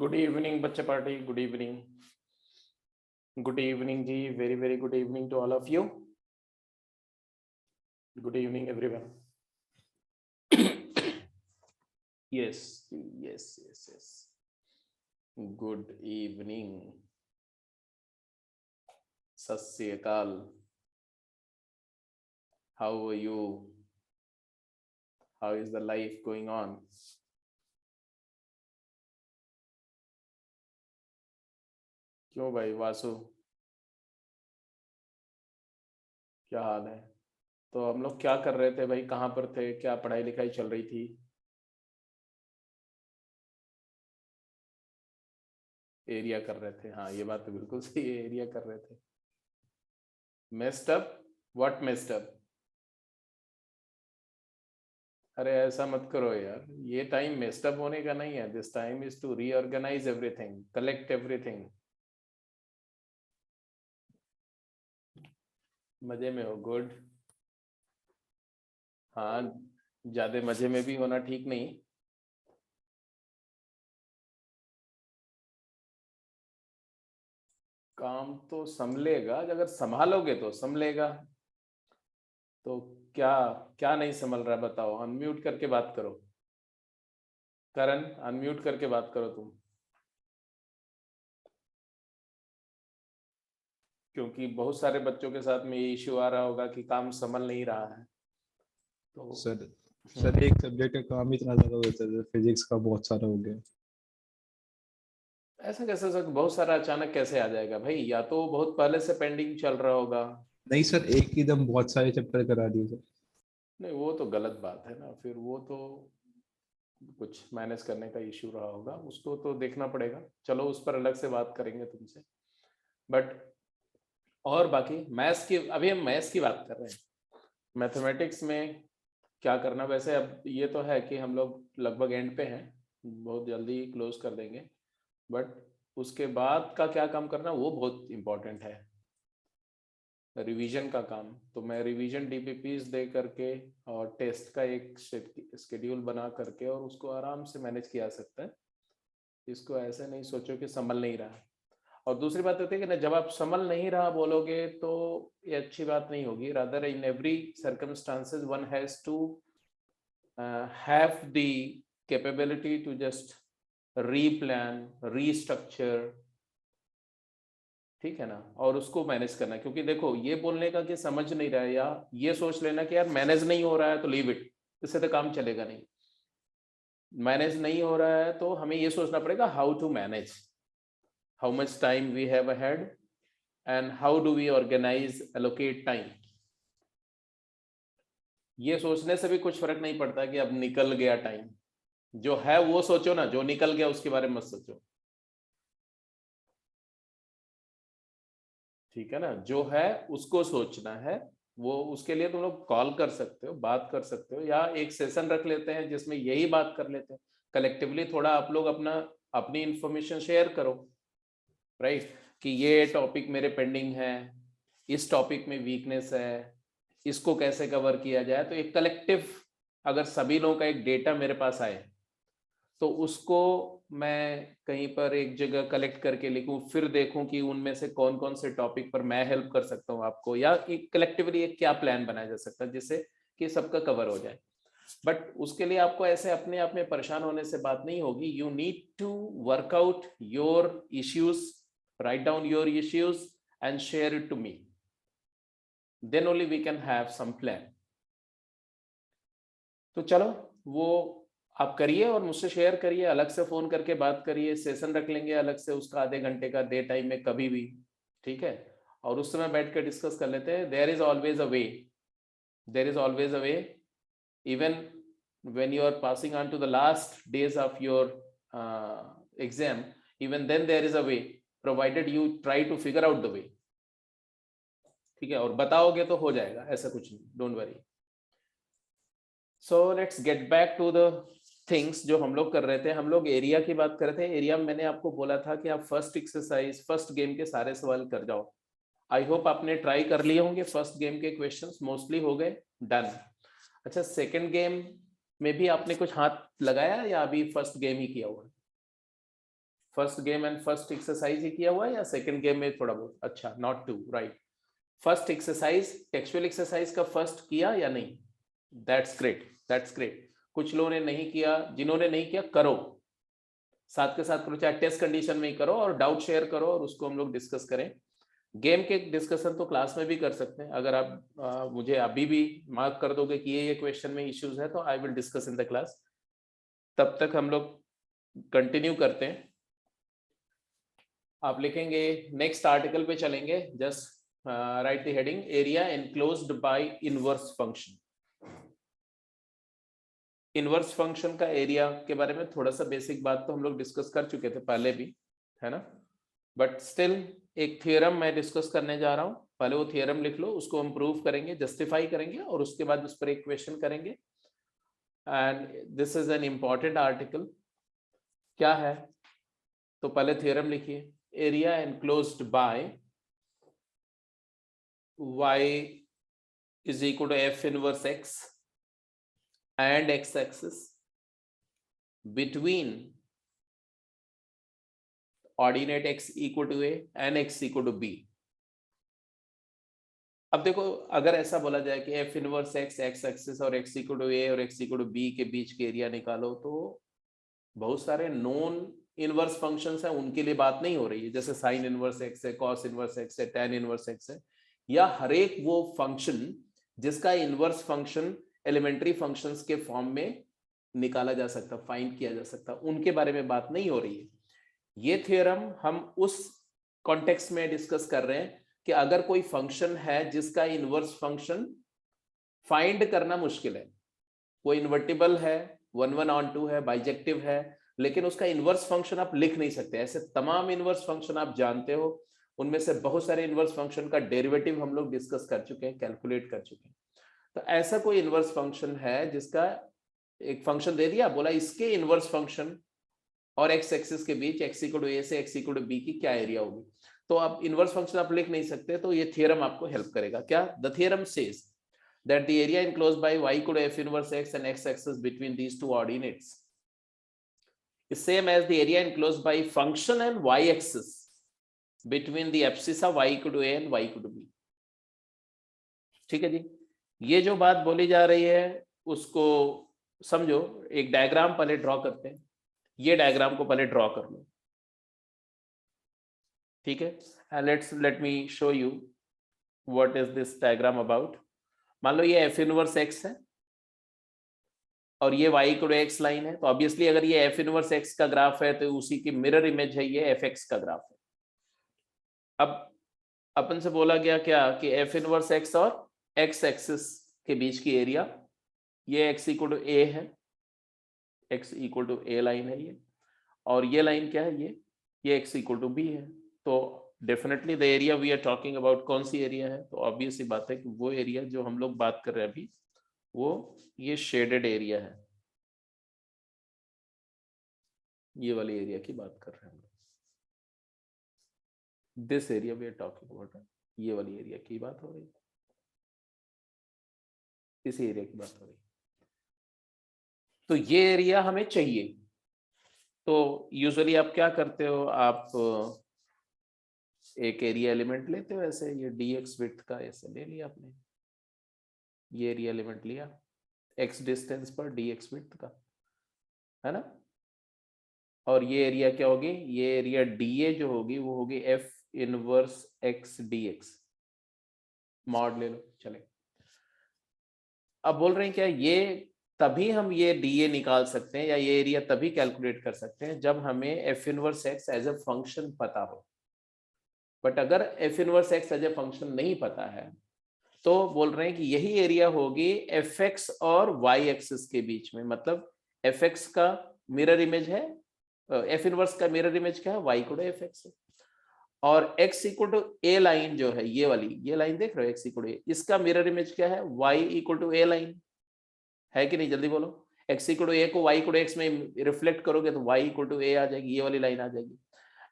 Good evening बच्चे party, good evening ji, very very good evening to all of you. Good evening everyone. Yes yes yes yes, good evening, Sat Sri Akal. How are you? How is the life going on? क्यों भाई वासु, क्या हाल है? तो हम लोग क्या कर रहे थे भाई, कहाँ पर थे, क्या पढ़ाई लिखाई चल रही थी? एरिया कर रहे थे, हाँ ये बात तो बिल्कुल सही है, एरिया कर रहे थे. Messed up? What messed up? अरे ऐसा मत करो यार, ये टाइम मेस्ड अप होने का नहीं है. This time is to reorganise everything, collect everything. मजे में हो? गुड. हाँ, ज्यादा मजे में भी होना ठीक नहीं. काम तो संभलेगा, अगर संभालोगे तो संभलेगा. तो क्या क्या नहीं संभल रहा है बताओ? अनम्यूट करके बात करो. करण, अनम्यूट करके बात करो तुम, क्योंकि बहुत सारे बच्चों के साथ में ये इश्यू आ रहा होगा कि काम संभल नहीं रहा है. तो सर एक सब्जेक्ट का काम इतना ज्यादा हो जाता है, फिजिक्स का बहुत सारा हो गया. ऐसा कैसे सर, बहुत सारा अचानक कैसे आ जाएगा भाई? या तो बहुत पहले से पेंडिंग चल रहा होगा. नहीं सर, एक ही दम बहुत सारे चैप्टर करा दिए सर. नहीं वो तो गलत बात है ना, फिर वो तो कुछ मैनेज करने का इश्यू रहा होगा, उसको तो देखना पड़ेगा. चलो उस पर अलग से बात करेंगे तुमसे. बट और बाकी मैथ्स की, अभी हम मैथ्स की बात कर रहे हैं. मैथमेटिक्स में क्या करना? वैसे अब ये तो है कि हम लोग लगभग एंड पे हैं, बहुत जल्दी क्लोज कर देंगे. बट उसके बाद का क्या काम करना, वो बहुत इंपॉर्टेंट है. रिवीजन का काम, तो मैं रिवीजन डीपीपीज दे करके और टेस्ट का एक शेड्यूल बना करके और उसको आराम से मैनेज किया जा सकता है. इसको ऐसे नहीं सोचो कि संभल नहीं रहा. और दूसरी बात होती है कि ना, जब आप संभल नहीं रहा बोलोगे तो ये अच्छी बात नहीं होगी. Rather in every circumstances one has to have the capability to just replan, restructure, ठीक है ना, और उसको मैनेज करना. क्योंकि देखो, ये बोलने का कि समझ नहीं रहा है या ये सोच लेना कि यार मैनेज नहीं हो रहा है तो लीव इट, इससे तो काम चलेगा नहीं. मैनेज नहीं हो रहा है तो हमें ये सोचना पड़ेगा how to manage, how much time we have ahead and how do we organise allocate time. ये सोचने से भी कुछ फर्क नहीं पड़ता कि अब निकल गया टाइम. जो है वो सोचो ना, जो निकल गया उसके बारे में मत सोचो. ठीक है ना, जो है उसको सोचना है. वो उसके लिए तुम लोग कॉल कर सकते हो, बात कर सकते हो, या एक सेशन रख लेते हैं जिसमें यही बात कर लेते हैं कलेक्टिवली. थोड़ा आप लोग अपना अपनी इंफॉर्मेशन शेयर करो, राइट, कि ये टॉपिक मेरे पेंडिंग है, इस टॉपिक में वीकनेस है, इसको कैसे कवर किया जाए. तो एक कलेक्टिव, अगर सभी लोगों का एक डेटा मेरे पास आए तो उसको मैं कहीं पर एक जगह कलेक्ट करके लिखूं, फिर देखूं कि उनमें से कौन कौन से टॉपिक पर मैं हेल्प कर सकता हूं आपको, या कलेक्टिवली एक क्या प्लान बनाया जा सकता है जिससे कि सबका कवर हो जाए. बट उसके लिए आपको ऐसे अपने आप में परेशान होने से बात नहीं होगी. You need to work out your issues, write down your issues and share it to me, then only we can have some plan. तो चलो वो आप करिए और मुझसे शेयर करिए, अलग से फोन करके बात करिए, सेशन रख लेंगे अलग से उसका, आधे घंटे का, डे टाइम में कभी भी, ठीक है. और उस समय बैठ कर डिस्कस कर लेते हैं. There is always a way, there is always a way. Even when you are passing on to the last days of your exam, even then there is a way, provided you try to figure out the way. ठीक है, और बताओगे तो हो जाएगा, ऐसा कुछ नहीं, don't worry. So let's get back to the things जो हम लोग कर रहे थे. हम लोग एरिया की बात कर रहे थे. एरिया में मैंने आपको बोला था कि आप फर्स्ट एक्सरसाइज, फर्स्ट गेम के सारे सवाल कर जाओ. आई होप आपने ट्राई कर लिए होंगे. फर्स्ट गेम के क्वेश्चंस मोस्टली हो गए, डन. अच्छा, सेकंड गेम में भी आपने कुछ हाथ लगाया या अभी फर्स्ट गेम ही किया हुआ? First game and first exercise ही किया हुआ है या सेकंड गेम में थोड़ा बहुत? अच्छा, not too, right. First exercise, textual exercise का फर्स्ट किया या नहीं? That's great, that's great. कुछ लोगों ने नहीं किया, जिन्होंने नहीं किया करो, साथ के साथ करो, चाहे टेस्ट कंडीशन में ही करो और डाउट शेयर करो और उसको हम लोग डिस्कस करें। गेम के डिस्कशन तो क्लास में भी कर सकते हैं। अगर आप मुझे अभी भी मार्क कर दोगे कि ये क्वेश्चन में इश्यूज है, तो I will discuss in the class. तब तक हम लोग कंटिन्यू करते हैं। आप लिखेंगे, नेक्स्ट आर्टिकल पे चलेंगे। Just right the heading, area enclosed bye inverse function. Inverse function का एरिया के बारे में थोड़ा सा बेसिक बात तो हम लोग डिस्कस कर चुके थे पहले भी, है ना? बट स्टिल एक थ्योरम मैं डिस्कस करने जा रहा हूं। पहले वो थ्योरम लिख लो, उसको हम प्रूव करेंगे, जस्टिफाई करेंगे और उसके बाद उस पर एक क्वेश्चन करेंगे। And this is an important article. क्या है? तो पहले थ्योरम लिखिए, area enclosed by y is equal to f inverse x and x axis between ordinate x equal to a and x equal to b। अब देखो, अगर ऐसा बोला जाए कि f inverse x, x axis और x इक्वल टू a और x equal to b के बीच के एरिया निकालो, तो बहुत सारे नॉन इनवर्स फंक्शंस हैं, उनके लिए बात नहीं हो रही है। जैसे साइन इनवर्स x है, कॉस इनवर्स x है, tan इनवर्स x है, या हर एक वो फंक्शन जिसका इनवर्स फंक्शन एलिमेंट्री फंक्शंस के फॉर्म में निकाला जा सकता, फाइंड किया जा सकता, उनके बारे में बात नहीं हो रही है। ये थ्योरम हम उस कॉन्टेक्स्ट में डिस्कस कर रहे हैं कि अगर कोई फंक्शन है जिसका इनवर्स फंक्शन फाइंड करना मुश्किल है, वो इन्वर्टिबल है, 1/1 है, बाइजेक्टिव है, लेकिन उसका इनवर्स फंक्शन आप लिख नहीं सकते। ऐसे तमाम इनवर्स फंक्शन आप जानते हो, उनमें से बहुत सारे इनवर्स फंक्शन का डेरिवेटिव हम लोग डिस्कस कर चुके हैं, कैलकुलेट कर चुके हैं। तो ऐसा कोई इनवर्स फंक्शन है जिसका एक फंक्शन दे दिया, बोला इसके इनवर्स फंक्शन और एक्स एक्सिस के बीच x इक्वल टू a से x इक्वल टू b की क्या एरिया होगी। तो आप इनवर्स फंक्शन आप लिख नहीं सकते, तो ये थ्योरम आपको हेल्प करेगा। क्या? The theorem says that the area enclosed by y equal to f inverse x and x axis between these two ordinates is same as the area enclosed by function and y axis between the abscissa y equal to a and y equal to b। ठीक है जी, ये जो बात बोली जा रही है उसको समझो। एक डायग्राम पहले ड्रॉ करते हैं, ये डायग्राम को पहले ड्रॉ कर लो, ठीक है? Let me show you what is this diagram about. मान लो ये f इनवर्स x है और ये y equal to x line है, तो ऑब्वियसली अगर ये f इनवर्स x का ग्राफ है तो उसी की मिरर इमेज है ये fx का ग्राफ है। अब अपन से बोला गया क्या कि f इनवर्स x और x एक्सिस के बीच की एरिया, ये x इक्वल टू a है, x equal to a line है ये, और ये लाइन क्या है, ये x इक्वल टू b है। तो definitely the area we are talking about कौन सी एरिया है? तो ऑब्वियस सी बात है कि वो एरिया जो हम लोग बात कर रहे हैं अभी, वो ये शेडेड एरिया है, ये वाली एरिया की बात कर रहे हैं हम लोग। This area we are talking about, ये वाली एरिया की बात हो रही है, इसी एरिया की बात हो रही है। तो ये एरिया हमें चाहिए। तो यूजुअली आप क्या करते हो, आप एक एरिया एलिमेंट लेते हो, ऐसे ये dx विड्थ का ऐसे ले लिया आपने, ये एरिया एलिमेंट लिया x डिस्टेंस पर dx विड्थ का, है ना? और ये एरिया क्या होगी? ये एरिया dA जो होगी वो होगी f inverse x dx, mod ले लो, चले। अब बोल रहे हैं क्या, ये तभी हम ये dA निकाल सकते हैं या ये एरिया तभी कैलकुलेट कर सकते हैं जब हमें f inverse x as a function पता हो। बट अगर f inverse x as a function नहीं पता है, तो बोल रहे हैं कि यही एरिया होगी fx और y एक्सिस के बीच में। मतलब fx का मिरर इमेज है, f इनवर्स का मिरर इमेज क्या है, y को fx है, और x equal to a line जो है, ये वाली, ये लाइन देख रहे हो x इक्वल टू a, इसका मिरर इमेज क्या है, y equal to a line है कि नहीं? जल्दी बोलो। x इक्वल टू a को y इक्वल टू x में रिफ्लेक्ट करोगे तो y इक्वल टू a आ जाएगी, ये वाली लाइन आ जाएगी।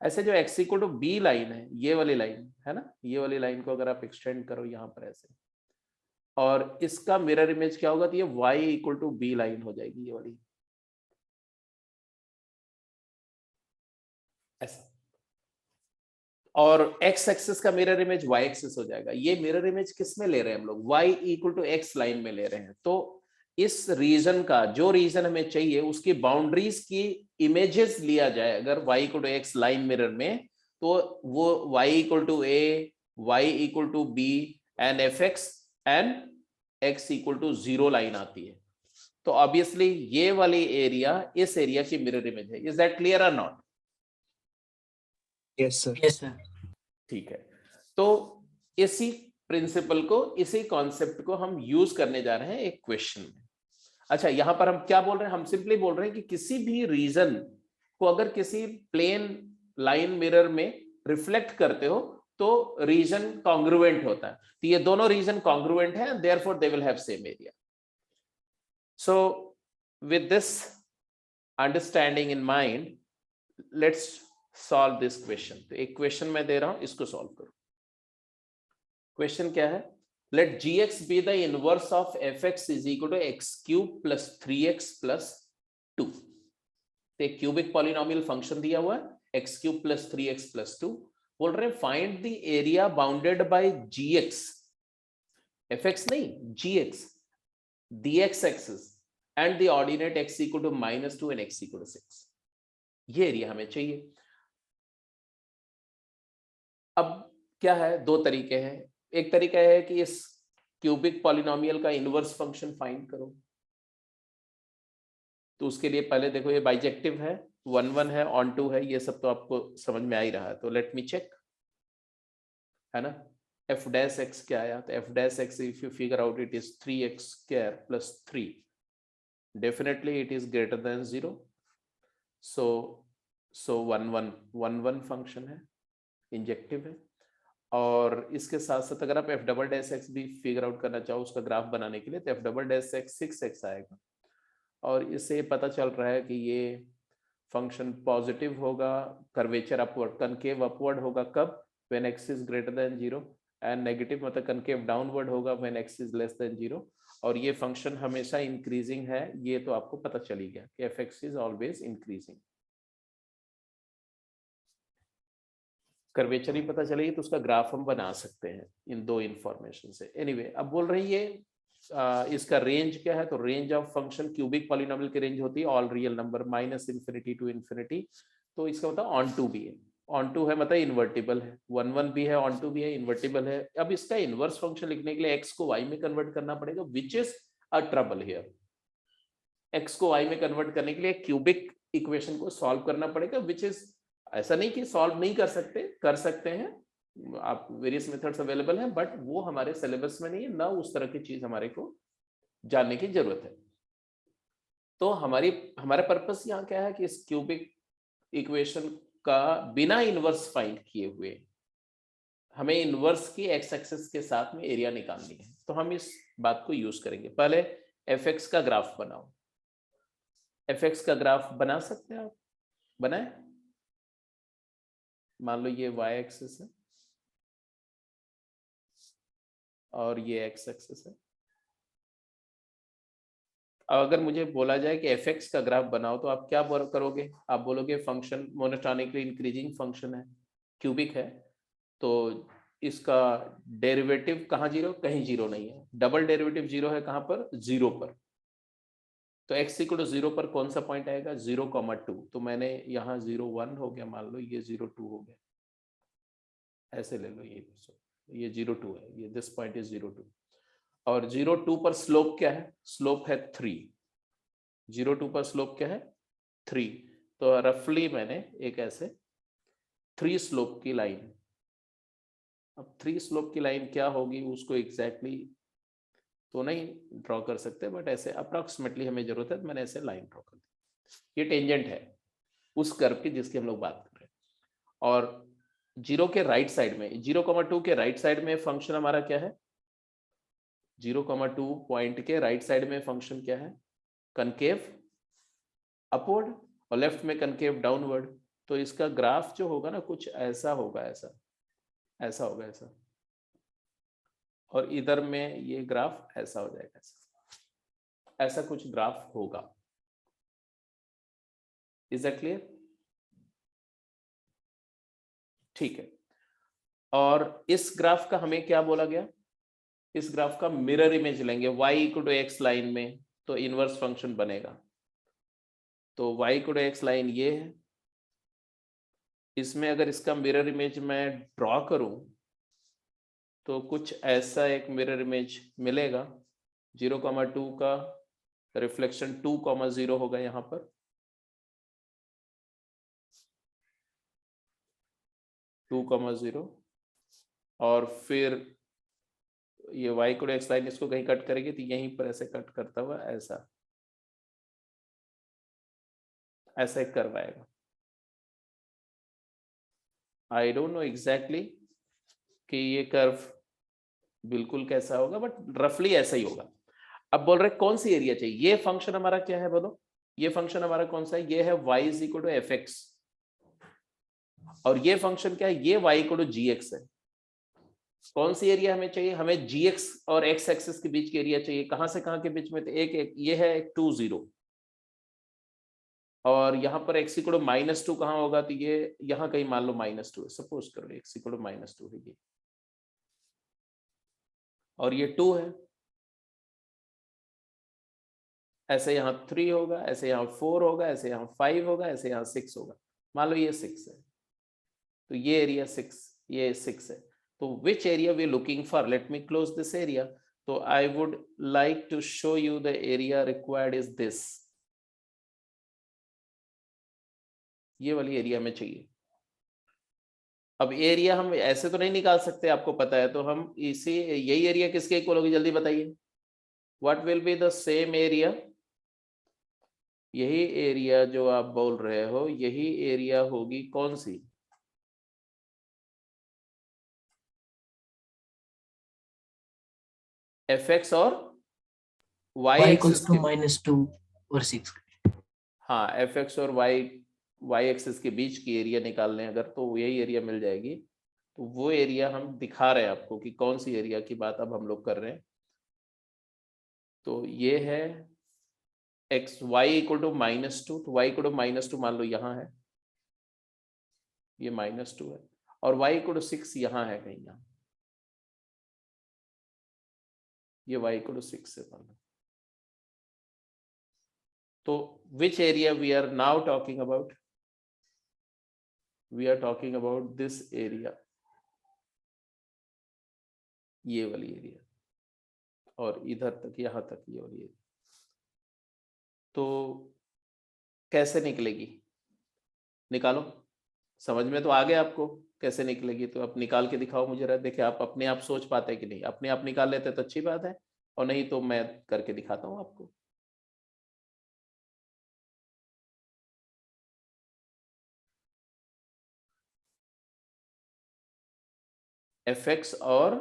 ऐसे जो x equal to b line है, ये वाली लाइन है ना, ये वाली लाइन को अगर आप एक्सटेंड करो यहाँ पर ऐसे, और इसका मिरर इमेज क्या होगा, तो ये y equal to b line हो जाएगी, ये वाली। और x एक्सिस का मिरर इमेज y एक्सिस हो जाएगा। ये मिरर इमेज किस में ले रहे हैं हम लोग, y equal to x line में ले रहे हैं। तो इस रीजन का जो रीजन हमें चाहिए उसकी बाउंड्रीज की इमेजेस लिया जाए अगर y equal to x line mirror में, तो वो y equal to a, y equal to b and fx and x equal to 0 line आती है। तो ऑब्वियसली ये वाली एरिया इस एरिया की मिरर इमेज है। इज दैट क्लियर और not? Yes sir. Yes sir. ठीक है, तो इसी प्रिंसिपल को, इसी कॉन्सेप्ट को हम यूज करने जा रहे हैं एक क्वेश्चन में। अच्छा, यहां पर हम क्या बोल रहे हैं, हम सिंपली बोल रहे हैं कि किसी भी रीजन को अगर किसी प्लेन लाइन मिरर में रिफ्लेक्ट करते हो तो रीजन कॉन्ग्रुएंट होता है। तो ये दोनों रीजन कॉन्ग्रुएंट है, therefore they will have same area. So with this understanding in mind, let's solve this question. तो एक क्वेश्चन मैं दे रहा हूं, इसको सॉल्व करो। क्वेश्चन क्या है, let gx be the inverse of fx is equal to x cube plus 3x plus 2। तो एक क्यूबिक पॉलिनोमियल फंक्शन दिया हुआ है x cube plus 3x plus 2। बोल रहे हैं find the area bounded by gx, fx नहीं gx, dx axis and the ordinate x equal to -2 and x equal to 6। ये एरिया हमें चाहिए। अब क्या है, दो तरीके हैं। एक तरीका है कि इस क्यूबिक पॉलिनोमियल का इनवर्स फंक्शन फाइंड करो। तो उसके लिए पहले देखो ये बाइजेक्टिव है, 1 1 है, ऑन 2 है, ये सब तो आपको समझ में आ ही रहा है। तो लेट मी चेक, है ना। f डैश x क्या आया, तो f dash x if you figure out it is 3x square plus 3, definitely it is greater than 0। So 1 1 1 1 function है, इंजेक्टिव है। और इसके साथ साथ अगर आप एफ डबल डैश एक्स भी फिगर आउट करना चाहो उसका ग्राफ बनाने के लिए, तो F double dash x 6x आएगा। और इससे पता चल रहा है कि ये फंक्शन पॉजिटिव होगा, कर्वेचर अपवर्ड, कनकेव अपवर्ड होगा कब, when x is greater than 0, and negative मतलब कनकेव डाउनवर्ड होगा when x is less than 0। और ये फंक्शन हमेशा इंक्रीजिंग है, ये तो आपको पता चल ही गया कि fx is always increasing. Curvature ही पता चलेगी तो उसका ग्राफ हम बना सकते हैं इन दो इंफॉर्मेशन से। एनीवे, अब बोल रही है इसका रेंज क्या है, तो range of function cubic polynomial की रेंज होती है ऑल रियल नंबर -∞ to ∞। तो इसका मतलब ऑन टू भी है, ऑन टू है मतलब इन्वर्टिबल है, 1 1 भी है, ऑन टू भी है, इन्वर्टिबल है। अब इसका इनवर्स फंक्शन लिखने के लिए x को y में कन्वर्ट करना पड़ेगा, which is a trouble here. x को y में कन्वर्ट करने के लिए क्यूबिक इक्वेशन को सॉल्व करना पड़ेगा, विच इज, ऐसा नहीं कि सॉल्व नहीं कर सकते, कर सकते हैं आप, वेरियस मेथड्स अवेलेबल हैं, बट वो हमारे सिलेबस में नहीं है, ना उस तरह की चीज हमारे को जानने की जरूरत है। तो हमारा पर्पस यहाँ क्या है कि इस क्यूबिक इक्वेशन का बिना इनवर्स फाइंड किए हुए हमें इनवर्स की एक्स एक्सिस के साथ में एरिया निकालनी है। तो हम इस बात को यूज करेंगे। पहले fx का ग्राफ बनाओ। fx का ग्राफ बना सकते हैं आप, बनाए। मान लो ये y एक्सिस है और ये x एक्सिस है। अब अगर मुझे बोला जाए कि fx का ग्राफ बनाओ तो आप क्या करोगे, आप बोलोगे फंक्शन मोनोटोनिकली इंक्रीजिंग फंक्शन है, क्यूबिक है, तो इसका डेरिवेटिव कहाँ जीरो, कहीं जीरो नहीं है। डबल डेरिवेटिव जीरो है कहाँ पर, 0 पर। तो x इक्वल टू 0 पर कौन सा पॉइंट आएगा, 0,2। तो मैंने यहाँ 0 1 हो गया, मान लो ये 0 2 हो गया, ऐसे ले लो, ये 0 2 है, ये दिस पॉइंट इज 0 2। और 0 2 पर स्लोप क्या है, स्लोप है 3। 0 2 पर स्लोप क्या है, 3। तो रफली मैंने एक ऐसे 3 स्लोप की लाइन, अब 3 स्लोप की लाइन क्या होगी उसको एग्जैक्टली तो नहीं ड्रॉ कर सकते, बट ऐसे अप्रोक्सीमेटली हमें जरूरत है, तो मैंने ऐसे लाइन ड्रॉ कर दी। ये टेंजेंट है उस कर्व की जिसकी हम लोग बात कर रहे हैं। और 0 के राइट साइड में, 0,2 के राइट साइड में फंक्शन हमारा क्या है, 0,2 पॉइंट के राइट साइड में फंक्शन क्या है, कनकेव अपवर्ड, और लेफ्ट में कनकेव डाउनवर्ड। तो इसका ग्राफ जो होगा ना कुछ ऐसा होगा, ऐसा होगा, ऐसा, और इधर में ये ग्राफ ऐसा हो जाएगा, ऐसा कुछ ग्राफ होगा। Is that clear? ठीक है। और इस ग्राफ का हमें क्या बोला गया, इस ग्राफ का मिरर इमेज लेंगे y equal to x line में, तो इनवर्स फंक्शन बनेगा। तो y equal to x line ये है, इसमें अगर इसका मिरर इमेज मैं ड्रॉ करूं तो कुछ ऐसा एक मिरर इमेज मिलेगा। 0,2 का रिफ्लेक्शन 2,0 होगा यहाँ पर, 2,0, और फिर ये y को x लाइन इसको कहीं कट करेगी तो यहीं पर ऐसे कट करता हुआ ऐसा ऐसे कर्व आएगा। आई डोंट नो एग्जैक्टली कि ये कर्व बिल्कुल कैसा होगा, बट रफली ऐसा ही होगा। अब बोल रहे कौन सी एरिया चाहिए, ये फंक्शन हमारा क्या है बोलो, ये फंक्शन हमारा कौन सा है, ये है y is equal to f x, और ये फंक्शन क्या है, ये y equal to g x है। कौन सी एरिया हमें चाहिए, हमें gx और x एक्सिस के बीच की एरिया चाहिए। कहां से कहां के बीच में, तो एक ये है 2 0, और यहाँ पर x इक्वल टू -2 कहाँ होगा, तो ये यहाँ कहीं मान लो -2 है, सपोज करो x इक्वल टू -2 है ये, और ये 2 है, ऐसे यहाँ 3 होगा, ऐसे यहाँ 4 होगा, ऐसे यहाँ 5 होगा, ऐसे यहाँ 6 होगा। मान लो ये 6 है, तो ये एरिया 6, ये 6 है। तो which area we looking for, let me close this area. तो I would like to show you the area required is this, ये वाली एरिया में चाहिए। अब एरिया हम ऐसे तो नहीं निकाल सकते, आपको पता है, तो हम इसी यही एरिया किसके इक्वल होगी, जल्दी बताइए। What will be the same area, यही एरिया जो आप बोल रहे हो, यही एरिया होगी कौन सी, एफ एक्स और वाई एक्सिस के, -2 और 6। हाँ एफ एक्स और वाई एक्सिस के बीच की एरिया निकालने अगर, तो यही एरिया मिल जाएगी। तो वो एरिया हम दिखा रहे हैं आपको कि कौन सी एरिया की बात अब हम लोग कर रहे हैं। तो ये है एक्स वाई इक्वल टू -2, तो वाई इक्वल टू -2 मान लो यहाँ है, ये -2 है, और वाई इक्वल टू 6 यहाँ है कहीं, यहाँ ये वाई इक्वल टू 6 है मान लो। तो which area we are now talking about, we are talking about this area, ये वाली एरिया, और इधर तक यहाँ तक ये वाली एरिया। तो कैसे निकलेगी, निकालो, समझ में तो आ गया आपको कैसे निकलेगी, तो आप निकाल के दिखाओ मुझे जरा, देखिए आप अपने आप सोच पाते कि नहीं, अपने आप निकाल लेते तो अच्छी बात है, और नहीं तो मैं करके दिखाता हूँ आपको। एफ एक्स और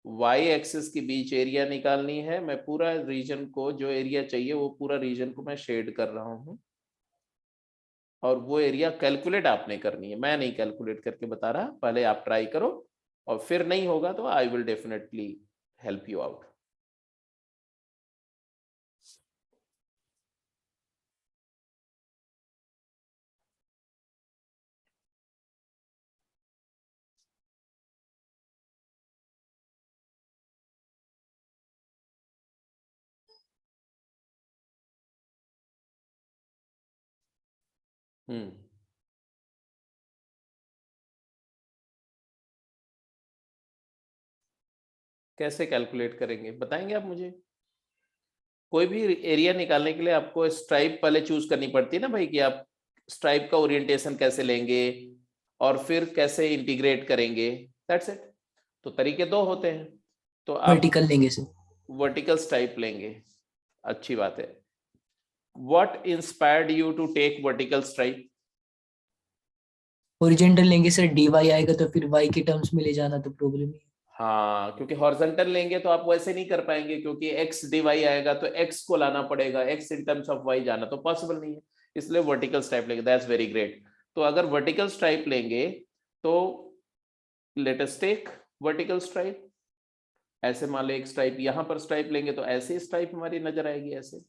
वाई एक्सिस के बीच एरिया निकालनी है। मैं पूरा रीजन को, जो एरिया चाहिए वो पूरा रीजन को मैं शेड कर रहा हूँ, और वो एरिया कैलकुलेट आपने करनी है, मैं नहीं कैलकुलेट करके बता रहा, पहले आप ट्राई करो, और फिर नहीं होगा तो I will definitely help you out. कैसे कैलकुलेट करेंगे बताएंगे आप मुझे। कोई भी एरिया निकालने के लिए आपको स्ट्राइप पहले चूज करनी पड़ती है ना भाई, कि आप स्ट्राइप का ओरिएंटेशन कैसे लेंगे और फिर कैसे इंटीग्रेट करेंगे, दैट्स इट। तो तरीके दो होते हैं, तो आप वर्टिकल लेंगे सर, वर्टिकल स्ट्राइप लेंगे, अच्छी बात है। What inspired you to take vertical stripe? Horizontal लेंगे सर, dy आएगा तो फिर y के टर्म्स में ले जाना तो प्रॉब्लम है। हाँ, क्योंकि हॉरिजॉन्टल लेंगे तो आप वैसे नहीं कर पाएंगे, क्योंकि x dy आएगा तो x को लाना पड़ेगा, x in terms of y जाना तो पॉसिबल नहीं है, इसलिए वर्टिकल स्ट्राइप लेंगे। That's very great. तो अगर वर्टिकल स्ट्राइप लेंगे तो let us take vertical stripe. ऐसे मान लो एक स्ट्राइप, यहां पर स्ट्राइप लेंगे तो ऐसे स्ट्राइप हमारी नजर आएगी, ऐसे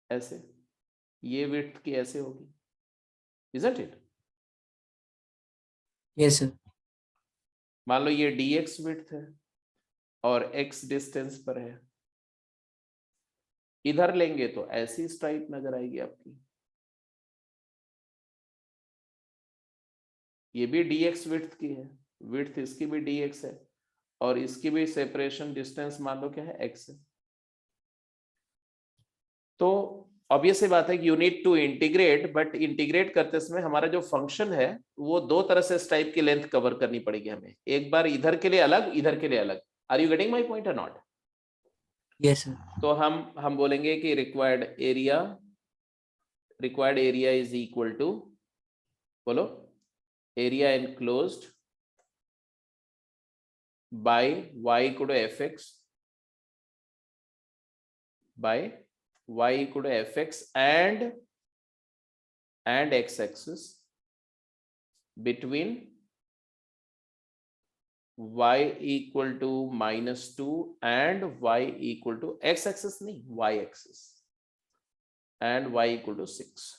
ऐसे, ये विड्थ की ऐसे होगी, इजंट इट? Yes sir. मान लो ये dx विड्थ है और x डिस्टेंस पर है, इधर लेंगे तो ऐसी स्ट्राइप नजर आएगी आपकी, ये भी dx विड्थ की है, विड्थ इसकी भी dx है और इसकी भी सेपरेशन डिस्टेंस मान लो क्या है, x है। तो ऑब्वियस सी बात है कि you need to integrate, but integrate करते समय हमारा जो फंक्शन है वो दो तरह से इस टाइप की लेंथ कवर करनी पड़ेगी हमें, एक बार इधर के लिए अलग, इधर के लिए अलग। Are you getting my point or not? Yes sir. तो हम बोलेंगे कि required area is equal to, बोलो, area enclosed by y equal to fx by y equal to fx and x-axis between y equal to -2 and y equal to x-axis नहीं, y-axis and y equal to 6।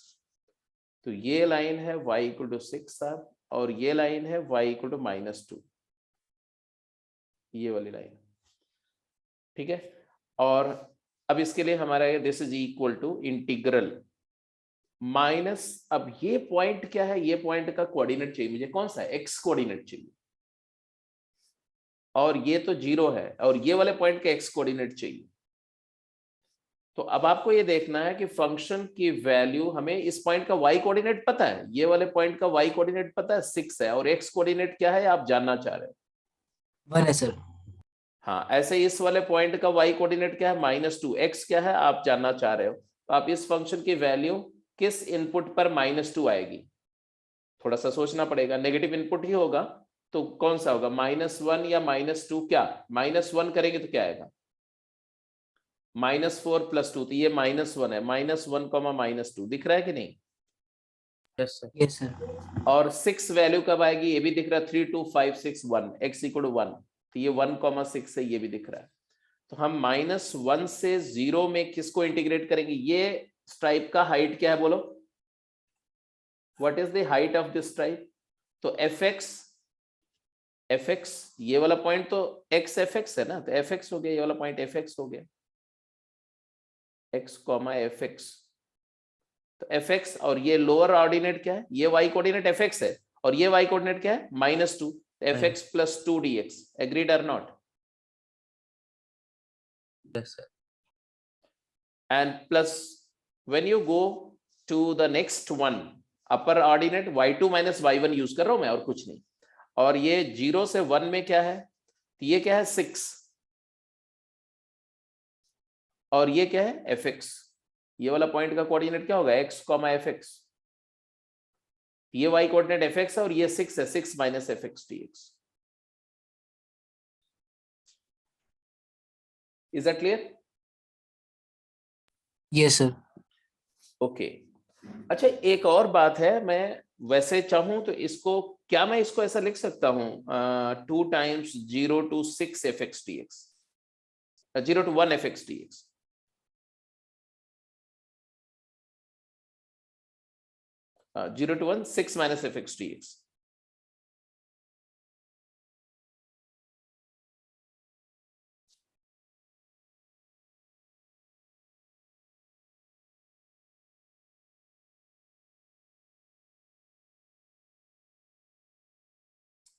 तो ये line है y equal to 6 साहब, और ये line है y equal to -2, ये वाली लाइन, ठीक है। और अब इसके लिए हमारा this is equal to integral minus, अब ये पॉइंट क्या है, ये पॉइंट का कोऑर्डिनेट चाहिए मुझे, कौन सा है, एक्स कोऑर्डिनेट चाहिए, और ये तो 0 है, और ये वाले पॉइंट का एक्स कोऑर्डिनेट चाहिए। तो अब आपको ये देखना है कि फंक्शन की वैल्यू, हमें इस पॉइंट का वाई कोऑर्डिनेट पता है, ये वाले पॉइंट का वाई कोऑर्डिनेट पता है 6 है, और एक्स कोऑर्डिनेट क्या है आप जानना चाह रहे हो, 1 है सर। हाँ, ऐसे इस वाले पॉइंट का y कोऑर्डिनेट क्या है, -2, x क्या है आप जानना चाह रहे हो। तो आप इस फंक्शन की वैल्यू किस इनपुट पर -2 आएगी, थोड़ा सा सोचना पड़ेगा, नेगेटिव इनपुट ही होगा तो कौन सा होगा, -1 या -2, क्या -1 करेंगे तो क्या आएगा, -4 + 2, तो ये -1 है, -1, -2 दिख रहा है कि नहीं? Yes sir. Yes sir. और 6 वैल्यू कब आएगी, ये भी दिख रहा है, 3 2 5 6 1, x = 1, तो ये 1,6 है, ये भी दिख रहा है। तो हम -1 से 0 में किसको इंटीग्रेट करेंगे, ये स्ट्राइप का हाइट क्या है बोलो, what is the height of this stripe? तो fx ये वाला पॉइंट तो x fx है ना, तो fx हो गया, ये वाला पॉइंट fx हो गया, x, fx, तो fx, और ये लोअर ऑर्डिनेट क्या है, ये y कोऑर्डिनेट fx है, और ये y कोऑर्डिनेट क्या है, -2, fx + 2 dx, agreed or not? Yes sir. And plus when you go to the next one, upper ordinate y2 - y1 use कर रहा हूं मैं, और कुछ नहीं, और ये 0 से 1 में क्या है, तो ये क्या है 6, और ये क्या है fx, ये वाला पॉइंट का कोऑर्डिनेट क्या होगा, x, fx, ये y कोऑर्डिनेट fx है, और ये 6 है, 6 - fx dx। Is that clear? Yes sir. Okay, अच्छा एक और बात है, मैं वैसे चाहूं तो इसको, क्या मैं इसको ऐसा लिख सकता हूं, 2 × 0 to 6 fx dx, 0 to 1 fx dx, uh, 0 to 1 6 - fx dx।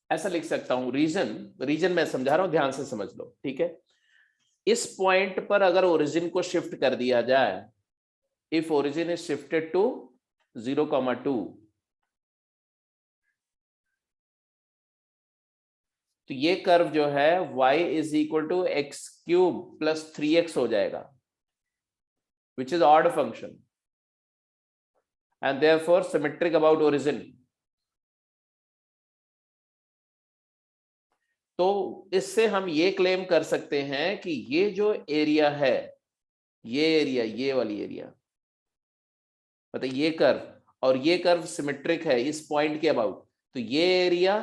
ऐसा लिख सकता हूं, रीजन मैं समझा रहा हूं, ध्यान से समझ लो, ठीक है। इस पॉइंट पर अगर ओरिजिन को शिफ्ट कर दिया जाए, if origin is shifted to 0,2, तो ये कर्व जो है y = x³ + 3x हो जाएगा, which is odd function and therefore symmetric about origin। तो इससे हम ये क्लेम कर सकते हैं कि ये जो एरिया है, ये एरिया, ये वाली एरिया, मतलब ये कर्व और ये कर्व सिमेट्रिक है इस पॉइंट के अबाउट, तो ये एरिया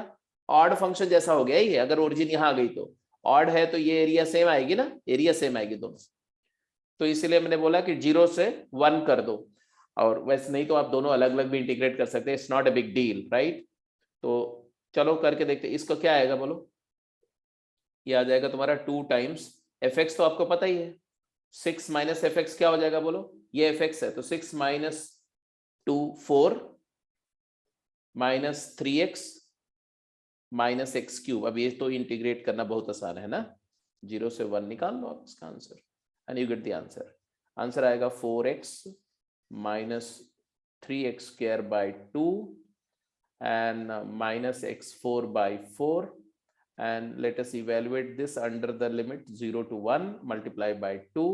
ऑड फंक्शन जैसा हो गया ये, अगर ओरिजिन यहां आ गई तो ऑड है, तो ये एरिया सेम आएगी ना, एरिया सेम आएगी दोनों। तो इसलिए मैंने बोला कि 0 से 1 कर दो, और वैसे नहीं तो आप दोनों अलग अलग भी इंटीग्रेट कर सकते हैं, it's not a big deal, right. तो चलो करके देखते हैं, इसको क्या आएगा बोलो, ये आ जाएगा तुम्हारा 2 टाइम्स एफ एक्स, तो आपको पता ही है 6 माइनस एफ एक्स क्या हो जाएगा बोलो, ये एफ एक्स है तो 6 minus 2 4 minus 3x minus x cube. अब ये तो इंटीग्रेट करना बहुत आसान है ना, 0 से 1 निकाल लो आप इसका answer and you get the answer. Answer आएगा 4x minus 3x square by 2 and minus x4 by 4 and let us evaluate this under the limit 0 to 1 multiply by 2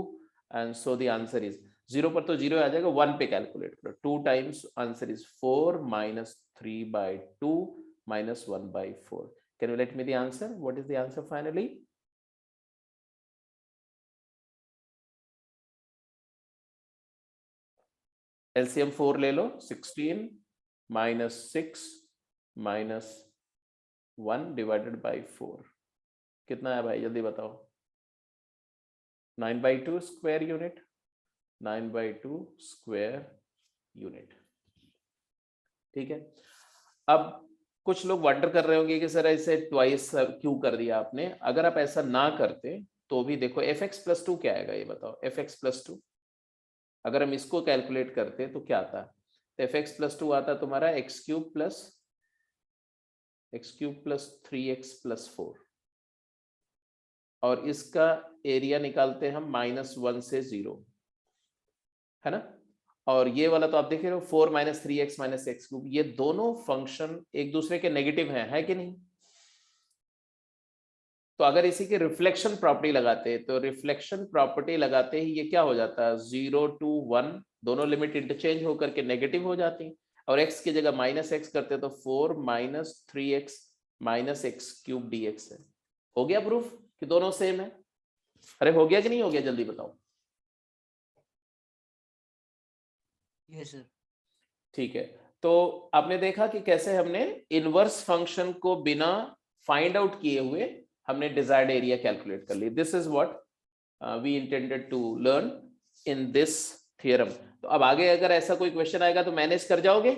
and so the answer is 0 पर तो 0 आ जाएगा, 1 पे calculate करो, 2 times answer is 4 minus 3 by 2 minus 1 by 4. Can you let me the answer? What is the answer finally? LCM 4 ले लो, 16 minus 6 minus 1 divided by 4 कितना है भाई, जल्दी बताओ। 9 by 2 square unit, 9 by 2 square unit। ठीक है, अब कुछ लोग वंडर कर रहे होंगे कि सर ऐसे ट्वाइस क्यों कर दिया आपने। अगर आप ऐसा ना करते तो भी देखो एफ एक्स प्लस 2 क्या आएगा, ये बताओ। एफ एक्स प्लस 2 अगर हम इसको कैलकुलेट करते तो क्या आता, तो एफ एक्स प्लस 2 आता तुम्हारा x cube plus 3x plus 4 और इसका एरिया निकालते हैं हम -1 से 0, है ना। और ये वाला तो आप देख रहे हो 4 minus 3x minus x cube, ये दोनों फंक्शन एक दूसरे के नेगेटिव हैं, है कि नहीं। तो अगर इसी की रिफ्लेक्शन प्रॉपर्टी लगाते तो रिफ्लेक्शन प्रॉपर्टी लगाते ही ये क्या हो जाता है 0 to 1, दोनों लिमिट इंटरचेंज होकर के नेगेटिव हो जाती और x की जगह माइनस एक्स करते तो 4 minus 3x minus x cube dx है। हो गया प्रूफ कि दोनों सेम है। अरे हो गया कि नहीं हो गया, जल्दी बताओ। Yes sir. ठीक है, तो आपने देखा कि कैसे हमने इनवर्स फंक्शन को बिना फाइंड आउट किए हुए हमने डिजायर्ड एरिया कैलकुलेट कर लिया। This is what we intended to learn in this theorem. तो अब आगे अगर ऐसा कोई क्वेश्चन आएगा तो मैनेज कर जाओगे।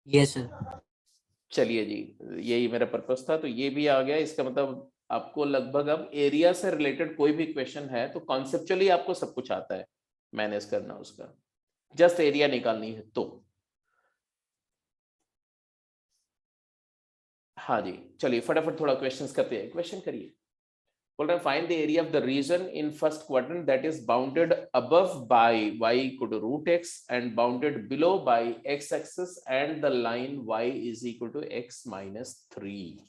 Yes sir. चलिए जी, यही मेरा पर्पस था, तो ये भी आ गया। इसका मतलब आपको लगभग अब एरिया से रिलेटेड कोई भी क्वेश्चन है तो कॉन्सेप्चुअली आपको सब कुछ आता है मैनेज करना, उसका जस्ट एरिया निकालनी है तो। हाँ जी, चलिए फटाफट थोड़ा क्वेश्चंस करते हैं। क्वेश्चन करिए। बोल रहे हैं find the area of the region in first quadrant that is bounded above by y equal to root x and bounded below by x axis and the line y is equal to x minus 3।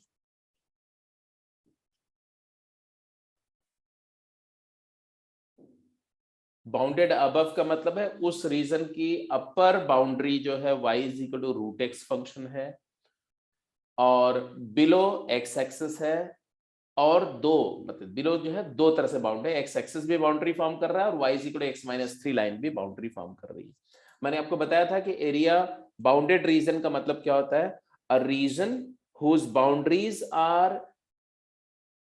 Bounded above का मतलब है उस reason की अपर boundary जो है y is equal to root x function है और below x axis है, और दो मतलब बिलो जो है दो तरह से बाउंड है, एक्स एक्सिस भी बाउंड्री फॉर्म कर रहा है और y equal to x minus 3 line भी बाउंड्री फॉर्म कर रही है। मैंने आपको बताया था कि एरिया बाउंडेड रीजन का मतलब क्या होता है, a region whose boundaries are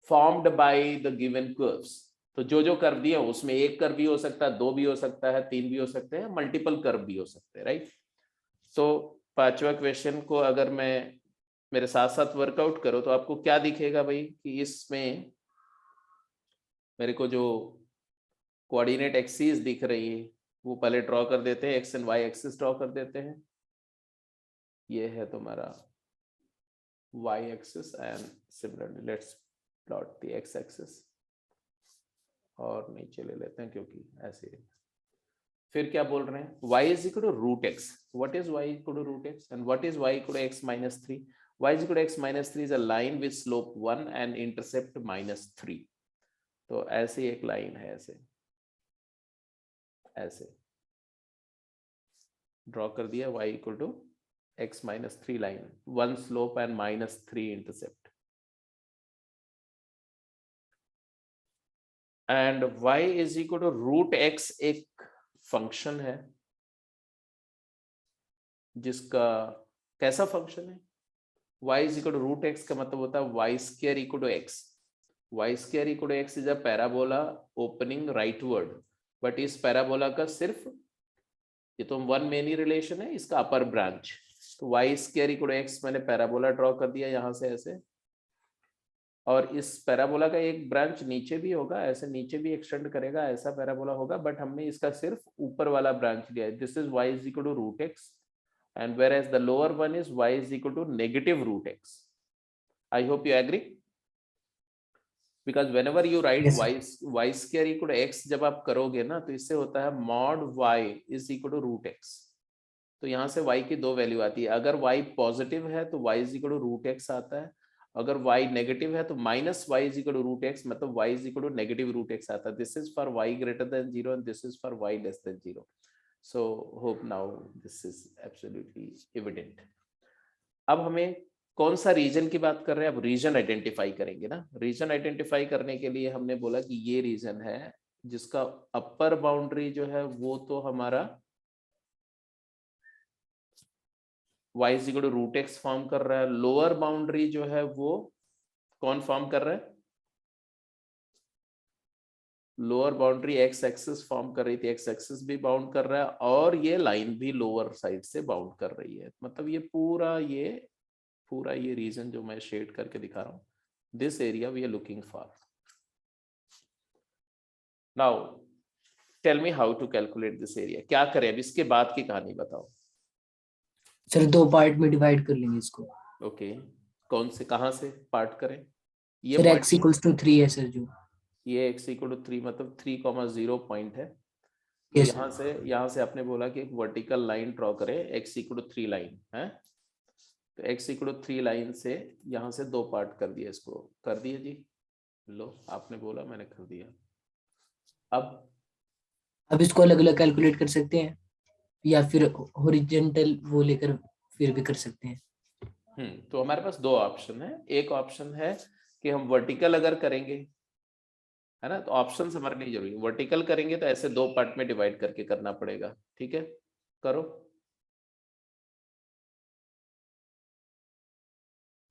formed by the given curves. तो जो कर्व दिए उसमें एक कर्व भी हो सकता है, दो भी हो सकता है, तीन भी हो सकते हैं, मल्टीपल कर्व भी हो सकते हैं, राइट। तो पांचवा क्वेश्चन को अगर मैं मेरे साथ साथ वर्कआउट करो तो आपको क्या दिखेगा भाई कि इसमें मेरे को जो कोऑर्डिनेट एक्सिस दिख रही है वो पहले ड्रॉ कर देते हैं, x and y axis draw कर देते हैं। ये है तुम्हारा y axis and similarly let's plot the x axis और नीचे ले लेते हैं क्योंकि ऐसे। फिर क्या बोल रहे हैं, y is equal to root x. What is y equal to root x and what is y equal to x minus 3? y is equal to x minus 3 is a line with slope 1 and intercept minus 3. तो ऐसी एक line है, ऐसे draw कर दिया, y equal to x minus 3 line, 1 slope and minus 3 intercept. And y is equal to root x एक function है जिसका कैसा फंक्शन है, y is equal to root x का मतलब होता है y square equal to x. y square equal to x is a parabola opening rightward, but इस पैराबोला का सिर्फ ये तो वन मेनी रिलेशन है, इसका अपर ब्रांच। तो y square equal to x मैंने पैराबोला ड्रॉ कर दिया यहाँ से ऐसे, और इस पैराबोला का एक ब्रांच नीचे भी होगा, ऐसे नीचे भी एक्सटेंड करेगा, ऐसा पैराबोला होगा, बट हमने इसका सिर्फ ऊपर वाला ब्रांच लिया है. This is y is equal to root x and whereas the lower one is y is equal to negative root x. I hope you agree. Because whenever you write Yes, y square equal to x जब आप करोगे ना तो इससे होता है mod y is equal to root x. तो यहाँ से y की दो वैल्यू आती है. अगर y पॉजिटिव है तो y is equal to root x आता है. अगर y नेगेटिव है तो minus y is equal to root x, मतलब y is equal to negative root x आता है. This is for y greater than 0 and this is for y less than 0. So hope now this is absolutely evident. अब हमें कौन सा reason की बात कर रहे हैं? अब रीजन आइडेंटिफाई करेंगे ना. रीजन आइडेंटिफाई करने के लिए हमने बोला कि ये रीजन है जिसका अपर बाउंड्री जो है वो तो हमारा y is equal to root x form कर रहा है. लोअर बाउंड्री जो है वो कौन फॉर्म कर रहा है? Lower boundary x axis form कर रही थी, एक्स एक्सिस भी बाउंड कर रहा है और ये लाइन भी लोअर साइड से बाउंड कर रही है. मतलब ये पूरा ये रीजन जो मैं शेड करके दिखा रहा हूं, this area we are looking for. Now tell me how to calculate this area. क्या करें अब, इसके बाद की कहानी बताओ. सर 2 पार्ट में डिवाइड कर लेंगे इसको. ओके, कौन से कहां से पार्ट करें? ये sir point x equals to 3 है सर जो. ये x इक्वल टू 3 मतलब 3,0 पॉइंट है. तो Yes, यहाँ से आपने बोला कि एक वर्टिकल लाइन ड्रॉ करें x इक्वल टू 3 लाइन है. तो x इक्वल टू 3 लाइन से यहाँ से दो पार्ट कर दिया. इसको कर दिया जी. लो आपने बोला मैंने कर दिया. अब इसको अलग अलग कैलकुलेट कर सकते हैं या फिर हॉरिजॉन्टल वो लेकर फिर भी कर सकते हैं. तो हमारे पास दो ऑप्शन है. एक ऑप्शन है कि हम वर्टिकल अगर करेंगे है ना, तो ऑप्शन हमारे नहीं जरूरी. वर्टिकल करेंगे तो ऐसे दो पार्ट में डिवाइड करके करना पड़ेगा. ठीक है, करो.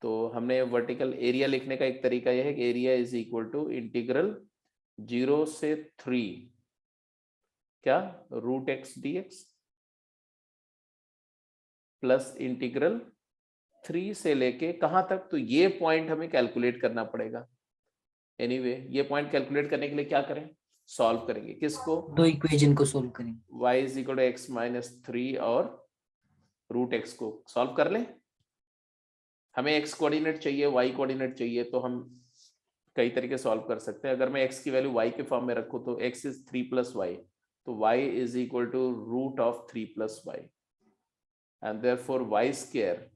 तो हमने वर्टिकल एरिया लिखने का एक तरीका यह है कि area is equal to integral 0 से 3 क्या root x d x plus integral 3 से लेके कहां तक, तो ये पॉइंट हमें कैलकुलेट करना पड़ेगा. एनीवे ये पॉइंट कैलकुलेट करने के लिए क्या करें? सॉल्व करेंगे. किसको? दो इक्वेशन को सॉल्व करेंगे. y is equal to x minus 3 और रूट एक्स को सॉल्व कर लें. हमें x कोऑर्डिनेट चाहिए, y कोऑर्डिनेट चाहिए, तो हम कई तरीके सॉल्व कर सकते हैं. अगर मैं x की वैल्यू y के फॉर्म में रखूं तो x इज 3 प्लस y, तो y is equal to root of 3 plus y and therefore y square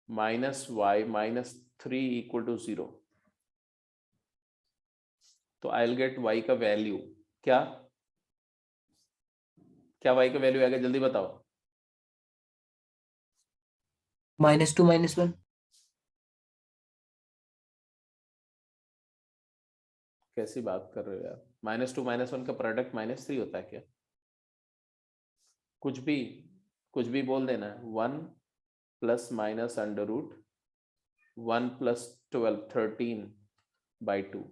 minus y minus 3 equal to 0. तो आई विल गेट y का वैल्यू क्या y का वैल्यू आएगा, जल्दी बताओ. -2 -1. कैसी बात कर रहे हो यार? -2 -1 का प्रोडक्ट -3 होता है क्या? कुछ भी बोल देना है. 1 plus minus under root 1 plus 12 13/2.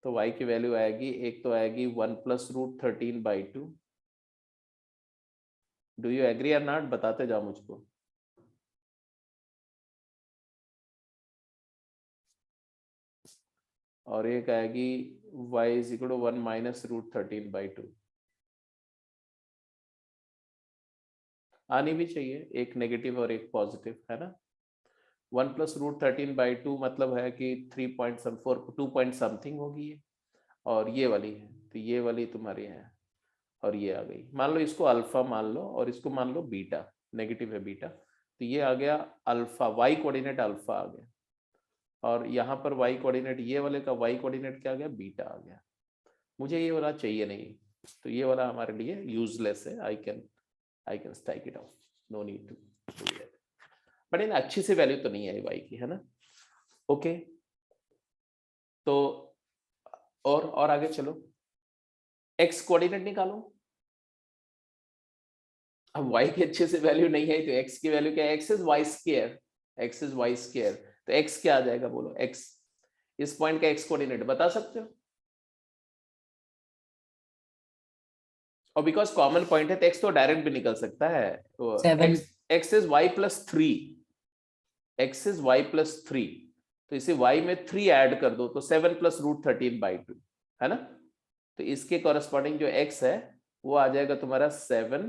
तो y की वैल्यू आएगी, एक तो आएगी 1 plus root 13/2. Do you agree और नॉट? बताते जाओ मुझको. और एक आएगी y is equal to 1 minus root 13/2. आनी भी चाहिए, एक नेगेटिव और एक पॉजिटिव है ना. 1 प्लस रूट 13/2 मतलब है कि 2 पॉइंट समथिंग होगी ये, और ये वाली है, तो ये वाली तुम्हारी है और ये आ गई. मान लो इसको अल्फा मान लो और इसको मान लो बीटा. नेगेटिव है बीटा, तो ये आ गया अल्फा. y कोऑर्डिनेट अल्फा आ गया और यहाँ पर y कोऑर्डिनेट, ये वाले का y कोऑर्डिनेट क्या आ गया? बीटा आ गया. मुझे ये वाला चाहिए नहीं, तो ये वाला हमारे लिए यूजलेस है. I can strike it off, no need to do that. But इन अच्छी सी वैल्यू तो नहीं है y की, है ना. ओके, तो और आगे चलो. x कोऑर्डिनेट निकालो. अब y की अच्छे से वैल्यू नहीं है तो x की वैल्यू क्या है? x is y square. x is y square, तो x क्या आ जाएगा बोलो? x इस पॉइंट का x कोऑर्डिनेट बता सकते हो? और बिकॉज कॉमन पॉइंट है तो x तो डायरेक्ट भी निकल सकता है. तो 7. x is y plus 3. x is y plus 3, तो इसे y में 3 ऐड कर दो तो 7 प्लस रूट 13/2 है ना। तो इसके कॉरेस्पॉन्डिंग जो x है वो आ जाएगा तुम्हारा 7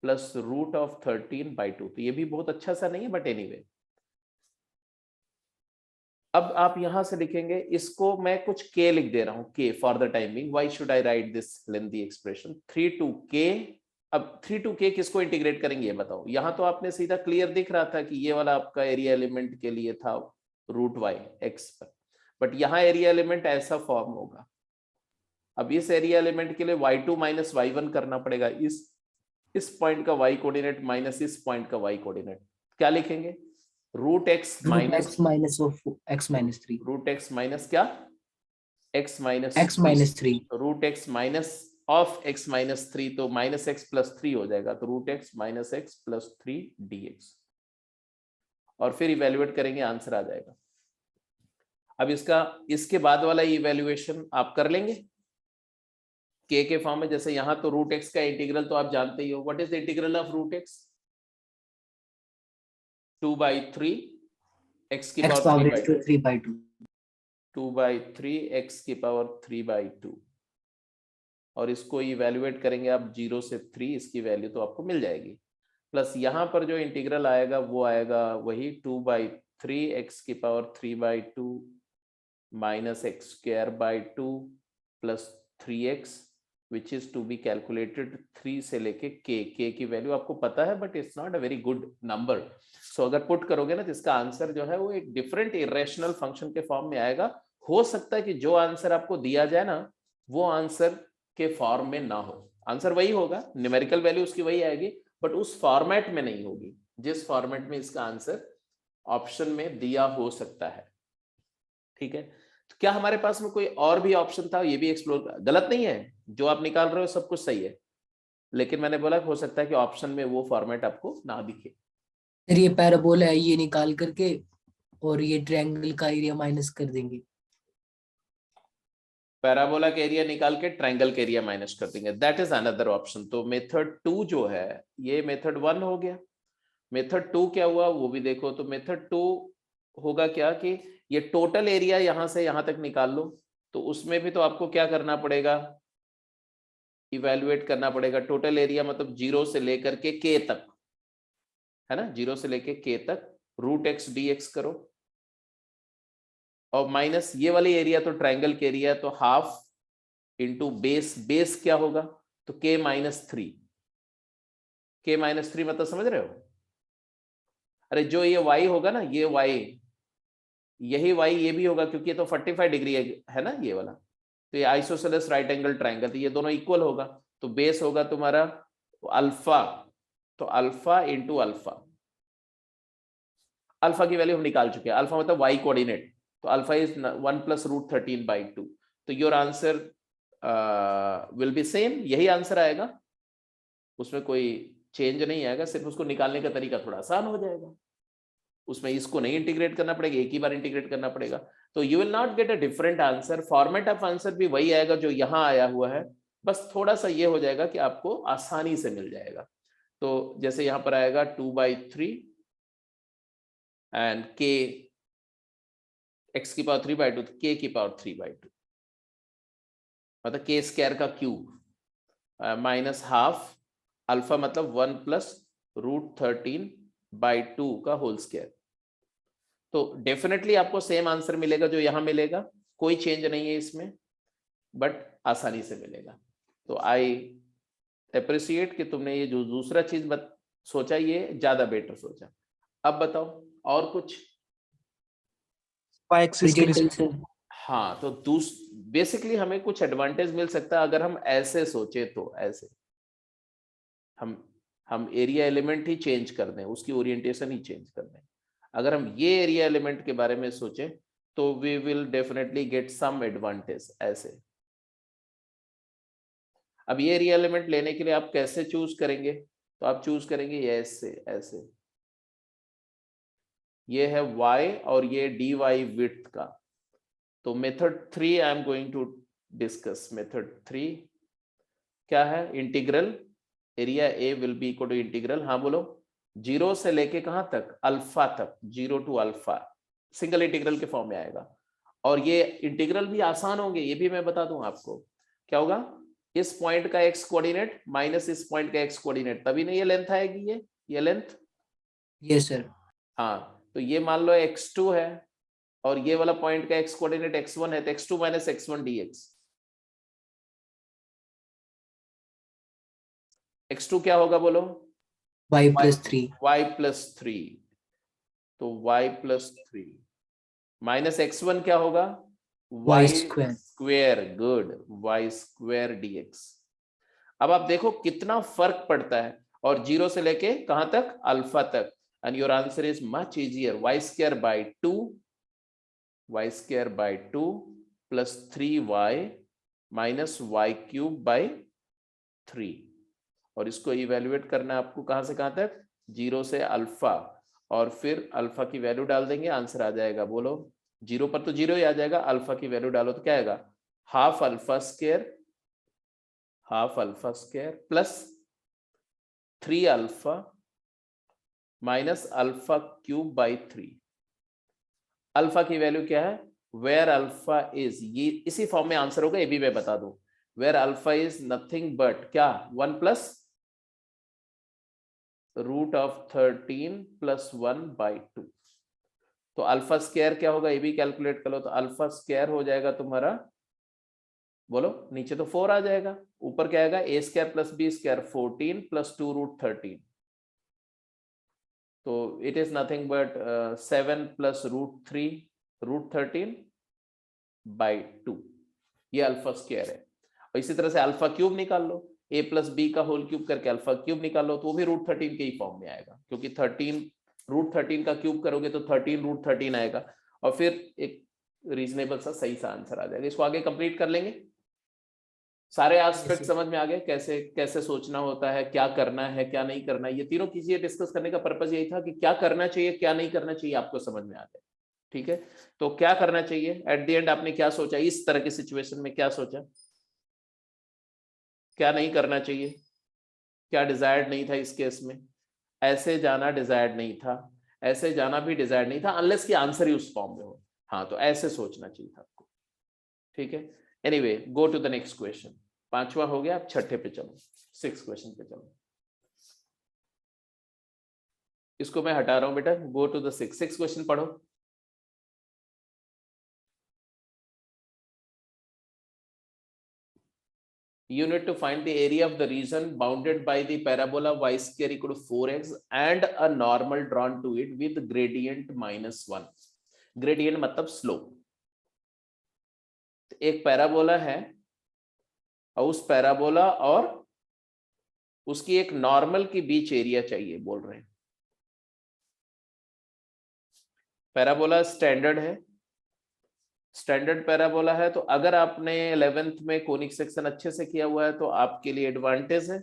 प्लस रूट ऑफ 13/2। तो ये भी बहुत अच्छा सा नहीं है, बट एनीवे। अब आप यहां से लिखेंगे, इसको मैं कुछ k लिख दे रहा हूं, k for the timing. Why should I right this lengthy expression 3 to k। अब 3 to k किसको इंटीग्रेट करेंगे ये बताओ। यहां तो आपने सीधा क्लियर दिख रहा था कि ये वाला आपका एरिया एलिमेंट के लिए था रूट y x पर, बट यहाँ एरिया एलिमेंट ऐसा फॉर्म होगा। अब इस एरिया एलिमेंट के लिए y2 माइनस y1 करना पड़ेगा, इस पॉइंट का y कोऑर्डिनेट माइनस इस पॉइंट का y कोऑर्डिनेट। क्या लिखेंगे, root x minus of x minus 3, root x minus क्या, x minus x minus 3, root x minus of x minus 3, तो माइनस x प्लस 3 हो जाएगा, तो root x minus x plus 3 dx, और फिर इवेल्युएट करेंगे, आंसर आ जाएगा। अब इसके बाद वाला इवेल्युएशन आप कर लेंगे k के फॉर्म में। जैसे यहां तो रूट x का इंटीग्रल तो आप जानते ही हो, what is the integral of root x, 2/3 x की पावर 3/2, 2/3 x की पावर 3/2, और इसको इवेल्युएट करेंगे आप 0 से 3, इसकी वैल्यू तो आपको मिल जाएगी। प्लस यहाँ पर जो इंटीग्रल आएगा वो आएगा वही 2/3 x की power 3/2 minus x²/2 plus 3x which is to be calculated 3 से लेके k की वैल्यू आपको पता है, but it's not a very good number. So अगर पुट करोगे ना तो इसका आंसर जो है वो एक डिफरेंट इरेशनल फंक्शन के फॉर्म में आएगा। हो सकता है कि जो आंसर आपको दिया जाए ना वो आंसर के फॉर्म में ना हो, आंसर वही होगा, न्यूमेरिकल वैल्यू उसकी वही आएगी, बट उस फॉर्मेट में नहीं होगी जिस फॉर्मेट में इसका आंसर ऑप्शन में दिया हो सकता है। ठीक है, तो क्या हमारे पास में कोई और भी ऑप्शन था, ये भी एक्सप्लोर, गलत नहीं है जो आप निकाल रहे हो, सब कुछ सही है, लेकिन मैंने बोला हो सकता है कि ऑप्शन में वो फॉर्मेट आपको ना दिखे। फिर ये पैराबोला है, ये निकाल करके और ये ट्रायंगल का एरिया माइनस कर देंगे। पैराबोला के एरिया निकाल के ट्रायंगल के एरिया माइनस कर देंगे, दैट इज अनदर ऑप्शन। तो मेथड 2 जो है ये मेथड 1 हो गया। मेथड 2 क्या हुआ वो भी देखो। तो मेथड 2 होगा क्या कि ये टोटल एरिया यहां से यहां तक निकाल लो, तो उसमें भी तो आपको क्या करना पड़ेगा, इवेल्युएट करना पड़ेगा। टोटल एरिया मतलब 0 से लेकर के k तक है ना, 0 से लेके k तक रूट x dx करो, और माइनस ये वाली एरिया तो ट्रायंगल के एरिया, तो हाफ इंटू बेस क्या होगा, तो k माइनस 3, k माइनस 3 मतलब समझ रहे हो। अरे जो ये y होगा ना, ये y, यही y ये भी होगा, क्योंकि ये तो 45 डिग्री है ना ये वाला, तो ये आइसोसेलेस राइट एंगल ट्रायंगल, तो ये दोनों इक्वल होगा, तो बेस होगा तुम्हारा अल्फा, तो अल्फा इंटू अल्फा, अल्फा की वैल्यू हम निकाल चुके हैं, अल्फा मतलब y कोऑर्डिनेट, तो अल्फा इज 1 प्लस रूट 13/2, तो your answer will be same, यही आंसर आएगा, उसमें कोई चेंज नहीं आएगा, सिर्फ उसको निकालने का तरीका थोड़ा आसान हो जाएगा, उसमें इसको नहीं इंटीग्रेट करना पड़ेगा, एक ही बार इंटीग्रेट करना पड़ेगा, तो you will not get a different answer, format of answer भी वही आएगा जो यहां आया हुआ है, बस थोड़ा सा ये हो जाएगा कि आपको आसानी से मिल जाएगा। तो जैसे यहां पर आएगा 2/3 एंड k x की पावर 3/2, k की पावर 3/2 मतलब k² का क्यूब माइनस हाफ अल्फा मतलब 1 प्लस रूट 13/2 का होल स्क्वायर। तो डेफिनेटली आपको सेम आंसर मिलेगा जो यहां मिलेगा, कोई चेंज नहीं है इसमें, बट आसानी से मिलेगा। तो आई अप्रिशिएट कि तुमने ये जो दूसरा चीज सोचा ये ज्यादा बेटर सोचा। अब बताओ और कुछ। हॉरिजॉन्टल से हाँ, तो बेसिकली हमें कुछ एडवांटेज मिल सकता है अगर हम ऐसे सोचे, तो ऐसे हम एरिया एलिमेंट ही चेंज कर दें, उसकी ओरिएंटेशन ही चेंज कर दें। अगर हम ये एरिया एलिमेंट के बारे में सोचें तो we will definitely get some advantage ऐसे। अब ये एरिया एलिमेंट लेने के लिए आप कैसे चूज करेंगे, तो आप चूज करेंगे ऐसे, ऐसे ये है y और ये dy विड्थ का। तो method 3 I am going to discuss. Method 3 क्या है, integral area A will be equal to integral, हाँ बोलो, जीरो से लेके कहां तक, अल्फा तक, zero to alpha, single integral के फॉर्म में आएगा। और ये इंटीग्रल भी आसान होंगे, ये भी मैं बता दूं आपको। क्या होगा, इस पॉइंट का एक्स कोऑर्डिनेट माइनस इस पॉइंट का एक्स कोऑर्डिनेट, तभी नहीं ये लेंथ आएगी, ये लेंथ। Yes sir. हाँ, तो ये मान लो x2 है और ये वाला पॉइंट का एक्स कोऑर्डिनेट x1 है, तो x2 minus x1 dx। x2 क्या होगा बोलो, y+3। y+3, तो y+3 माइनस x1 क्या होगा, y y square. Square, good, y square dx। अब आप देखो कितना फर्क पड़ता है, और जीरो से लेके कहां तक, अल्फा तक। And your answer is much easier, y square by 2, y square by 2 plus 3y minus y cube by 3। और इसको इवेल्युएट करना है आपको कहां से कहां तक, जीरो से अल्फा, और फिर अल्फा की वैल्यू डाल देंगे, आंसर आ जाएगा। बोलो, जीरो पर तो जीरो ही आ जाएगा, अल्फा की वैल्यू डालो तो क्या आएगा, half alpha square plus 3 alpha minus alpha cube by 3। Alpha की वैल्यू क्या है, वेयर अल्फा इज, ये इसी फॉर्म में आंसर होगा, ये भी मैं बता दूं, where alpha is nothing but क्या, 1 plus root of 13 plus 1 by 2। तो अल्फा स्क्वायर क्या होगा, ये भी कैलकुलेट कर लो, तो अल्फा स्क्वायर हो जाएगा तुम्हारा, बोलो, नीचे तो 4 आ जाएगा, ऊपर क्या आएगा, A square plus B square 14 plus 2 root 13। तो it is nothing but 7 plus root 3 root 13 by 2, ये अल्फा स्क्वायर है। और इसी तरह से अल्फा क्यूब निकाल लो, a प्लस बी का होल क्यूब करके अल्फा क्यूब निकाल लो, तो वो भी रूट 13 के ही फॉर्म में आएगा, क्योंकि 13 रूट 13 का क्यूब करोगे तो 13 रूट 13 आएगा, और फिर एक रीजनेबल सा सही सा आंसर आ जाएगा। इसको आगे कंप्लीट कर लेंगे, सारे एस्पेक्ट समझ में आ गए, कैसे कैसे सोचना होता है, क्या करना है क्या नहीं करना है, ये तीनों चीजें डिस्कस करने का पर्पज यही था कि क्या करना चाहिए क्या नहीं करना चाहिए आपको समझ में आ जाए। ठीक है, तो क्या करना चाहिए एट द एंड, आपने क्या सोचा इस तरह की सिचुएशन में, क्या सोचा, क्या नहीं करना चाहिए, क्या डिजायर्ड नहीं था इस केस में, ऐसे जाना डिजायर्ड नहीं था, ऐसे जाना भी डिजायर्ड नहीं था, अनलेस की आंसर ही उस फॉर्म में हो। हाँ, तो ऐसे सोचना चाहिए था आपको। ठीक है, anyway go to the next question. 5वां हो गया, अब 6ठे पे चलो, 6 क्वेश्चन पे चलो। इसको मैं हटा रहा हूं बेटा, गो टू द 6 क्वेश्चन पढ़ो। You need to find the area of the region bounded by the parabola y square equal to 4x and a normal drawn to it with gradient -1। Gradient मतलब स्लोप। एक parabola है और उस parabola और उसकी एक normal के बीच area चाहिए बोल रहे हैं। पैराबोला स्टैंडर्ड है, स्टैंडर्ड पैराबोला है, तो अगर आपने 11th में कोनिक सेक्शन अच्छे से किया हुआ है तो आपके लिए एडवांटेज है।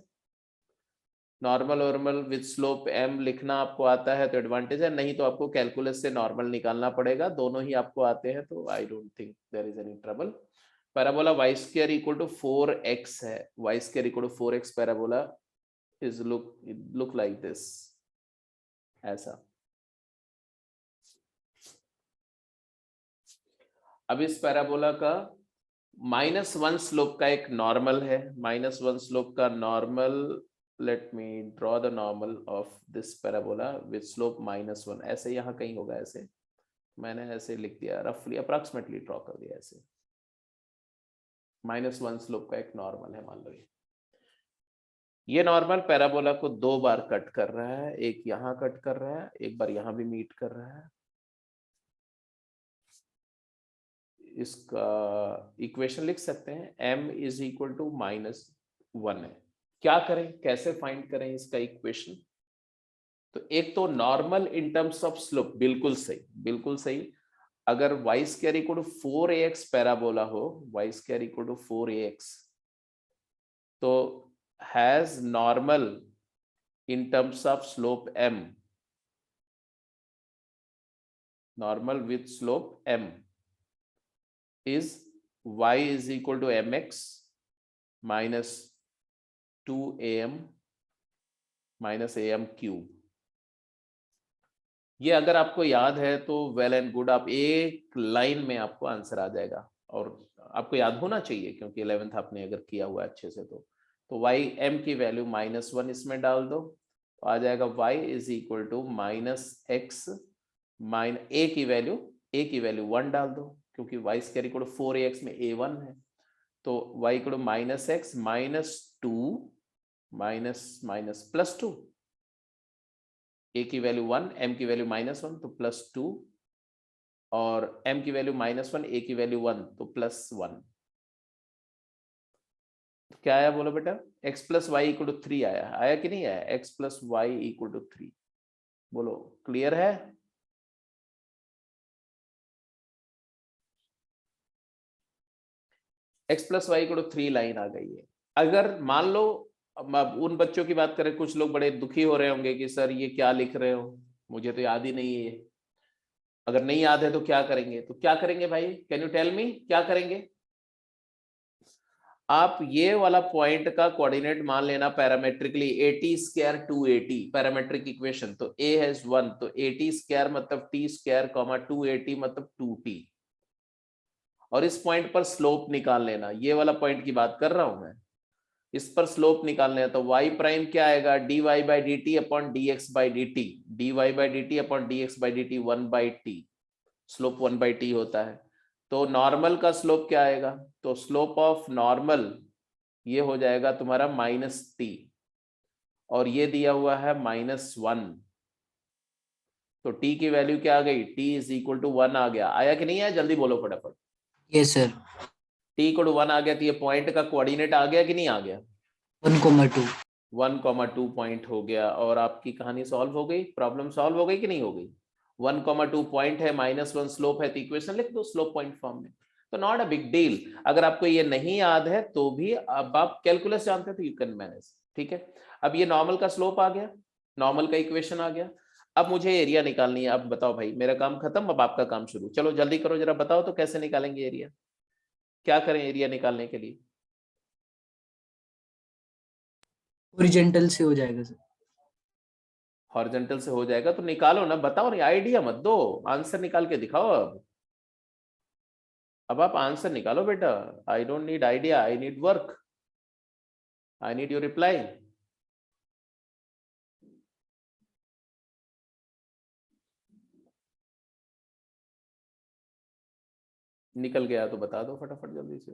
Normal normal with slope m लिखना आपको आता है तो एडवांटेज है, नहीं तो आपको कैलकुलस से नॉर्मल निकालना पड़ेगा, दोनों ही आपको आते हैं, तो I don't think there is any trouble. Parabola y square equal to 4x है, y square equal to 4x parabola is look like this, ऐसा। अब इस पैराबोला का -1 स्लोप का एक नॉर्मल है, -1 स्लोप का normal, let me draw the normal of this parabola with slope -1, ऐसे यहाँ कहीं होगा, ऐसे मैंने ऐसे लिख दिया, रफली अप्रॉक्सीमेटली ड्रॉ कर दिया ऐसे। -1 स्लोप का एक नॉर्मल है, मान लो ये नॉर्मल पैराबोला को 2 बार कट कर रहा है, एक यहाँ कट कर रहा है, एक बार यहाँ भी मीट कर रहा है। इसका इक्वेशन लिख सकते हैं, m इज इक्वल टू -1 है। क्या करें, कैसे फाइंड करें इसका इक्वेशन, तो एक तो normal in terms of slope, बिल्कुल सही बिल्कुल सही। अगर y square equal to 4ax parabola हो, y square equal to 4ax, तो has normal in terms of slope m, normal with slope m is y is equal to mx minus 2am minus am cube, ये अगर आपको याद है तो well and good, आप एक लाइन में आपको आंसर आ जाएगा, और आपको याद होना चाहिए क्योंकि 11th आपने अगर किया हुआ है अच्छे से तो y m की वैल्यू -1 इसमें डाल दो, तो आ जाएगा y is equal to -x a की वैल्यू 1 डाल दो, क्योंकि y square equal to 4ax में a1 है, तो y equal to -x -2 +2, a की वैल्यू 1, m की वैल्यू -1 तो +2, और m की वैल्यू -1, a की वैल्यू 1 तो +1। क्या आया बोलो बेटा? x + y = 3 आया कि नहीं आया? x + y = 3, बोलो क्लियर है? x + y = 3 लाइन आ गई है। अगर मान लो, अब उन बच्चों की बात करें, कुछ लोग बड़े दुखी हो रहे होंगे कि सर ये क्या लिख रहे हो, मुझे तो याद ही नहीं है। अगर नहीं याद है तो क्या करेंगे? तो क्या करेंगे भाई, कैन यू टेल मी क्या करेंगे? आप ये वाला पॉइंट का कोऑर्डिनेट मान लेना पैरामेट्रिकली, 80² 280 पैरामेट्रिक इक्वेशन, तो a हैज 1, तो 80² मतलब t² 280 मतलब 2t, और इस पॉइंट पर स्लोप निकाल लेना, ये वाला पॉइंट की बात कर रहा हूं मैं, इस पर स्लोप निकालने हैं, तो y प्राइम क्या आएगा? dy/dt upon dx/dt, dy/dt upon dx/dt 1/t, slope 1/t होता है। तो नॉर्मल का स्लोप क्या आएगा? तो स्लोप ऑफ नॉर्मल ये हो जाएगा तुम्हारा -t, और ये दिया हुआ है -1, तो t की वैल्यू क्या आ गई? t इज इक्वल टू 1 आ गया। आया कि नहीं आया? जल्दी बोलो फटाफट। Yes sir. t equal to 1 आ गया, तो ये पॉइंट का कोऑर्डिनेट आ गया कि नहीं आ गया? 1,2। 1,2 पॉइंट हो गया, और आपकी कहानी सॉल्व हो गई, प्रॉब्लम सॉल्व हो गई कि नहीं हो गई? 1,2 पॉइंट है, -1 स्लोप है, तो इक्वेशन लिख दो स्लोप पॉइंट फॉर्म में, तो नॉट अ बिग डील। अगर आपको ये नहीं याद है तो भी, अब आप कैलकुलस जानते हो तो यू कैन मैनेज, ठीक है। अब ये नॉर्मल का स्लोप आ गया, नॉर्मल का इक्वेशन आ गया, अब मुझे एरिया निकालनी है। अब बताओ भाई, मेरा काम खत्म, अब आपका काम शुरू। चलो जल्दी करो जरा, बताओ तो कैसे निकालेंगे एरिया, क्या करें एरिया निकालने के लिए? हॉरिजॉन्टल से हो जाएगा सर। हॉरिजॉन्टल से हो जाएगा तो निकालो ना, बताओ नहीं, आइडिया मत दो, आंसर निकाल के दिखाओ। अब आप आंसर निकालो बेटा। I don't need idea, I need work, I need your reply. निकल गया तो बता दो फटाफट जल्दी से।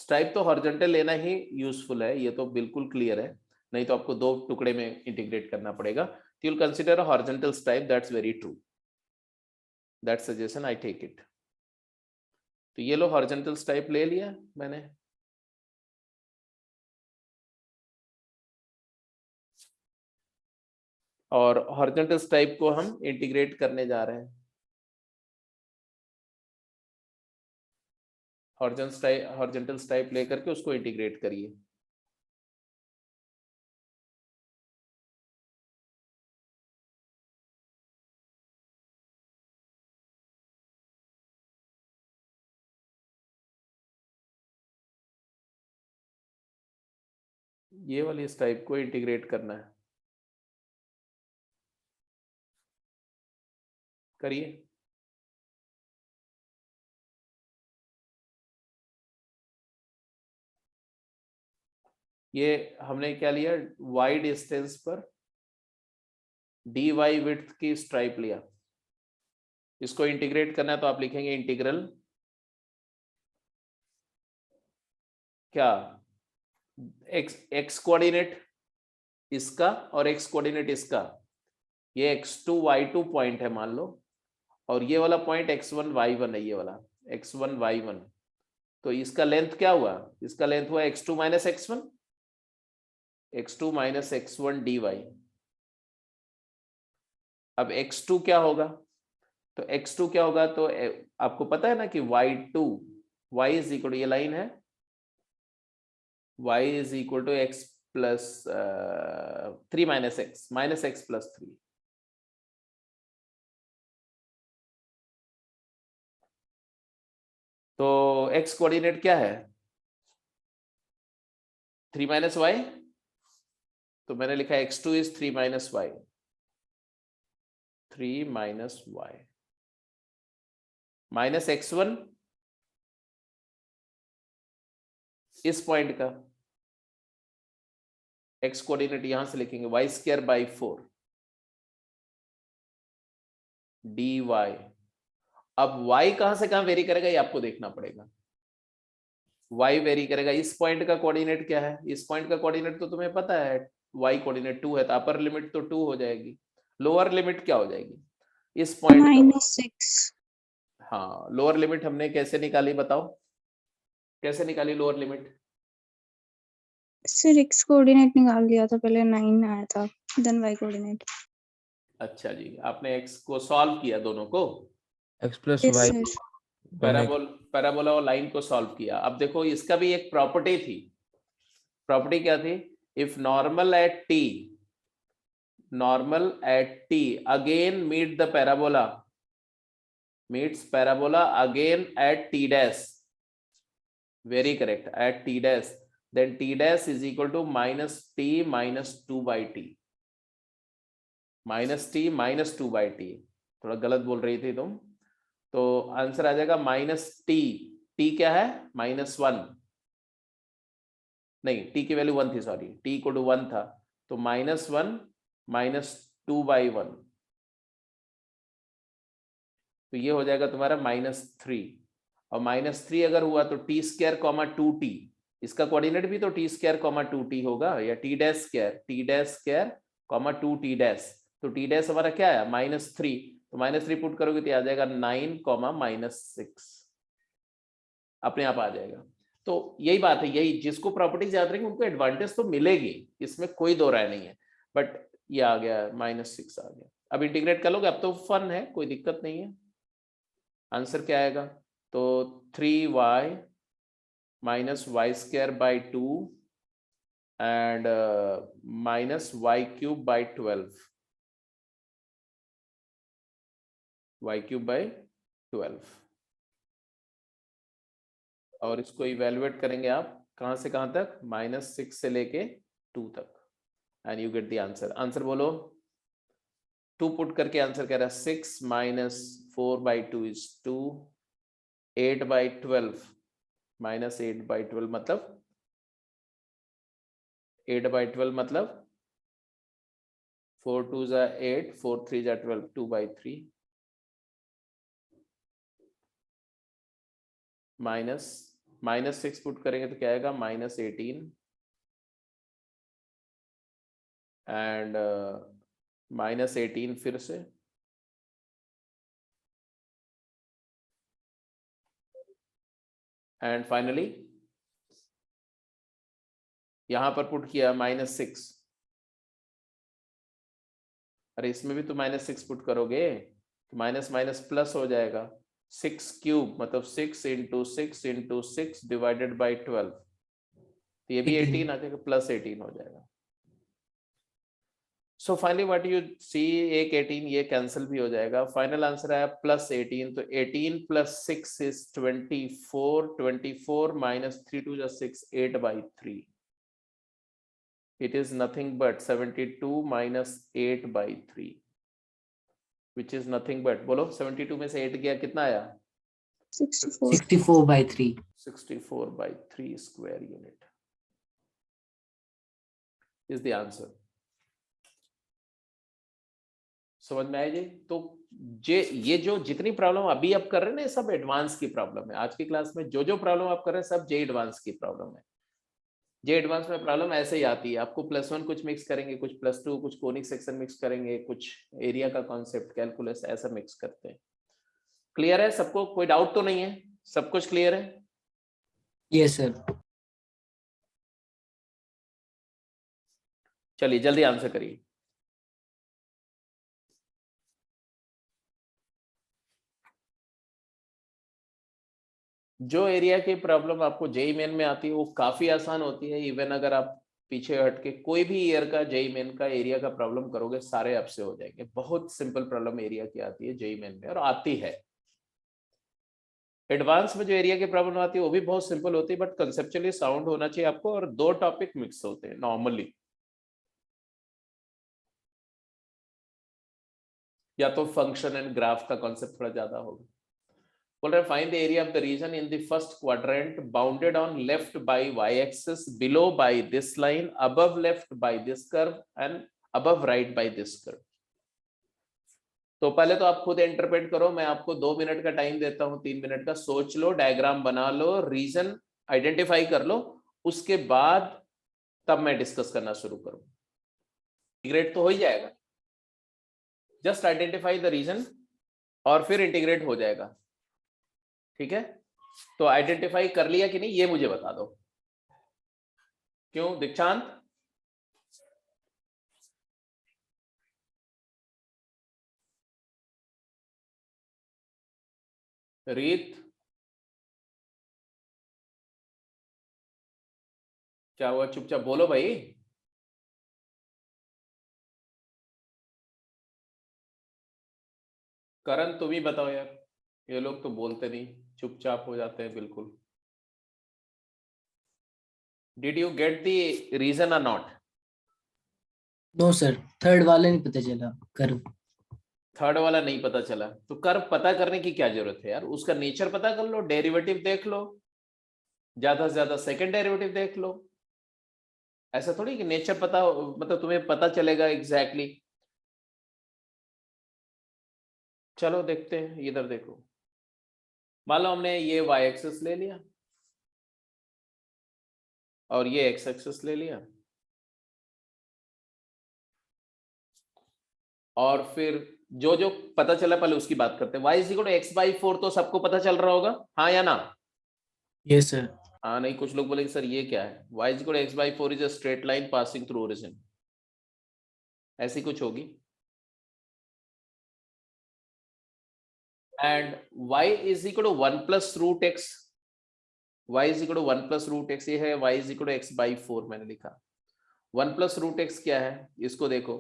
स्ट्राइप तो हॉरिजॉन्टल लेना ही यूजफुल है, ये तो बिल्कुल क्लियर है, नहीं तो आपको दो टुकड़े में इंटीग्रेट करना पड़ेगा। you'll consider a horizontal stripe, that's very true, that suggestion I take it। तो ये लो हॉरिजॉन्टल स्ट्राइप ले लिया मैंने, और हॉरिजॉन्टल स्ट्राइप को हम इंटीग्रेट करने जा रहे हैं। हॉरिजॉन्टल स्ट्राइप लेकर के उसको इंटीग्रेट करिए। ये वाली स्ट्राइप को इंटीग्रेट करना है, करिए। ये हमने क्या लिया? y डिस्टेंस पर dy विड्थ की स्ट्राइप लिया, इसको इंटीग्रेट करना है, तो आप लिखेंगे इंटीग्रल क्या, x कोऑर्डिनेट इसका और x कोऑर्डिनेट इसका, ये x2 y2 पॉइंट है मान लो, और ये वाला पॉइंट x1 y1 है, ये वाला x1 y1, तो इसका लेंथ क्या हुआ? इसका लेंथ हुआ x2 माइनस x1 dy। अब x2 क्या होगा? तो x2 क्या होगा? तो आपको पता है ना कि y2, y is equal to, ये लाइन है, y is equal to x plus 3 minus x plus 3। तो x कोऑर्डिनेट क्या है 3 माइनस वाई, तो मैंने लिखा x2 is 3 minus y, 3 minus y minus x1 इस पॉइंट का x कोऑर्डिनेट यहां से लिखेंगे y स्क्वायर बाई 4 dy। अब y कहां से कहां वेरी करेगा ये आपको देखना पड़ेगा। y वेरी करेगा, इस पॉइंट का कोऑर्डिनेट क्या है, इस पॉइंट का कोऑर्डिनेट तो तुम्हें पता है y कोऑर्डिनेट 2 है, तो अपर लिमिट तो 2 हो जाएगी, लोअर लिमिट क्या हो जाएगी इस पॉइंट का -6। हाँ लोअर लिमिट हमने कैसे निकाली बताओ, कैसे निकाली lower limit? Sir x coordinate निकाल दिया था, पहले 9 आया था, देन y कोऑर्डिनेट। अच्छा जी, आपने x को सॉल्व किया दोनों को, x plus yes y sir. Parabola और लाइन को सॉल्व किया। अब देखो इसका भी एक प्रॉपर्टी थी, प्रॉपर्टी क्या थी, if normal at t again meet the parabola, meets parabola again at t dash, very correct, at t dash, then t dash is equal to minus t minus 2 by t, minus t minus 2 by t, थोड़ा गलत बोल रही थी तुम, तो answer आ जाएगा minus T, T क्या है -1, नहीं टी की वैल्यू 1 थी, सॉरी टी इक्वल टू 1 था, तो -1 माइनस 2 बाई 1, तो ये हो जाएगा तुम्हारा -3, और -3 अगर हुआ तो टी स्क्वायर कॉमा 2t, इसका कोऑर्डिनेट भी तो टी स्क्वायर कॉमा 2t होगा, या T dash square comma 2t dash, तो टी डैश हमारा क्या है -3, तो -3 पुट करोगे तो आ जाएगा 9 कॉमा -6, अपने आप आ जाएगा। तो यही बात है, यही जिसको प्रॉपर्टीज याद रहेंगे उनको एडवांटेज तो मिलेगी, इसमें कोई दो राय नहीं है, बट ये आ गया -6 आ गया। अब इंटीग्रेट कर लोगे, अब तो फन है, कोई दिक्कत नहीं है। आंसर क्या आएगा, तो 3y minus y square by 2 and minus y cube by 12, y cube by 12, और इसको इवेलुएट करेंगे आप कहां से कहां तक, -6 से लेके 2 तक, and you get the answer. Answer बोलो, 2 पुट करके आंसर कह रहा है 6 minus 4 by 2 is 2, 8 by 12 minus 8 by 12 मतलब 8 बाई 12 मतलब 4 2 जा 8, 4 3 जा 12, 2 बाई 3 माइनस 6 पुट करेंगे तो क्या आएगा -18 एंड -18 फिर से, एंड फाइनली यहां पर पुट किया -6, अरे इसमें भी तो -6 पुट करोगे तो माइनस माइनस प्लस हो जाएगा, 6 क्यूब मतलब 6 इंटू 6 डिवाइडेड बाई 12, तो ये भी 18 आ जाएगा, +18 हो जाएगा। So finally what you see, एक 18 ये कैंसिल भी हो जाएगा, फाइनल आंसर आया +18, तो 18 + 6 इज 24, 24 माइनस 3 2 जा 6, 8 by 3, it is nothing but 72 minus 8 by 3, which is nothing but, बोलो 72 में से 8 गया कितना आया, 64 by 3, 64 by 3 square unit is the answer। समझ में आए जी? तो ये जो जितनी प्रॉब्लम अभी आप कर रहे हैं ना, सब एडवांस की प्रॉब्लम है। आज की क्लास में जो प्रॉब्लम आप कर रहे हैं सब जे एडवांस की प्रॉब्लम है। जे एडवांस में प्रॉब्लम ऐसे ही आती है, आपको +1 कुछ मिक्स करेंगे, कुछ +2 कुछ कोनिक सेक्शन मिक्स करेंगे, कुछ एरिया का कॉन्सेप्ट कैलकुलस ऐसा मिक्स करते हैं। क्लियर है सबको, कोई डाउट तो नहीं है, सब कुछ क्लियर है? Yes sir. चलिए जल्दी आंसर करिए। जो एरिया की प्रॉब्लम आपको जेई मेन में आती है वो काफी आसान होती है, इवन अगर आप पीछे हट के कोई भी ईयर का जेई मेन का एरिया का प्रॉब्लम करोगे सारे आपसे हो जाएंगे। बहुत सिंपल प्रॉब्लम एरिया की आती है जेई मेन में, और आती है। एडवांस में जो एरिया की प्रॉब्लम आती है वो भी बहुत सिंपल होती है, बट कंसेप्चुअली साउंड होना चाहिए आपको, और दो टॉपिक मिक्स होते हैं नॉर्मली, या तो फंक्शन एंड ग्राफ का कॉन्सेप्ट थोड़ा ज्यादा होगा। बोल रहे find the area of the region in the first quadrant bounded on left by y axis, below by this line, above left by this curve and above right by this curve. तो पहले तो आप खुद interpret करो, मैं आपको 2 minute का time देता हूं, 3 मिनट का, सोच लो, डायग्राम बना लो, रीजन आइडेंटिफाई कर लो, उसके बाद तब मैं डिस्कस करना शुरू करूं। इंटीग्रेट तो हो ही जाएगा, जस्ट आइडेंटिफाई द रीजन और फिर इंटीग्रेट हो जाएगा, ठीक है? तो आइडेंटिफाई कर लिया कि नहीं ये मुझे बता दो। क्यों दीक्षांत? रीत? क्या हुआ, चुपचाप बोलो भाई। करण तुम ही बताओ यार, ये लोग तो बोलते नहीं, चुपचाप हो जाते हैं बिल्कुल। Did you get the region or not? No sir, third वाला नहीं पता चला कर्व। थर्ड वाला नहीं पता चला, तो कर्व पता करने की क्या जरूरत है यार, उसका नेचर पता कर लो, डेरिवेटिव देख लो, ज्यादा से ज्यादा सेकंड डेरिवेटिव देख लो। ऐसा थोड़ी कि नेचर पता मतलब तुम्हें पता चलेगा एग्जैक्टली। चलो देखते हैं, इधर देखो, मान लो हमने ये y एक्सिस ले लिया और ये x एक्सिस ले लिया, और फिर जो जो पता चला पहले उसकी बात करते हैं। y is equal to x/4 तो सबको पता चल रहा होगा, हाँ या ना? Yes sir. हाँ नहीं, कुछ लोग बोलेंगे सर ये क्या है, y is equal to x/4 is a straight line passing through origin, ऐसी कुछ होगी। And y is equal to 1 plus root x, y is equal to 1 plus root x, ये है y is equal to x/4 मैंने लिखा। 1 plus root x क्या है, इसको देखो,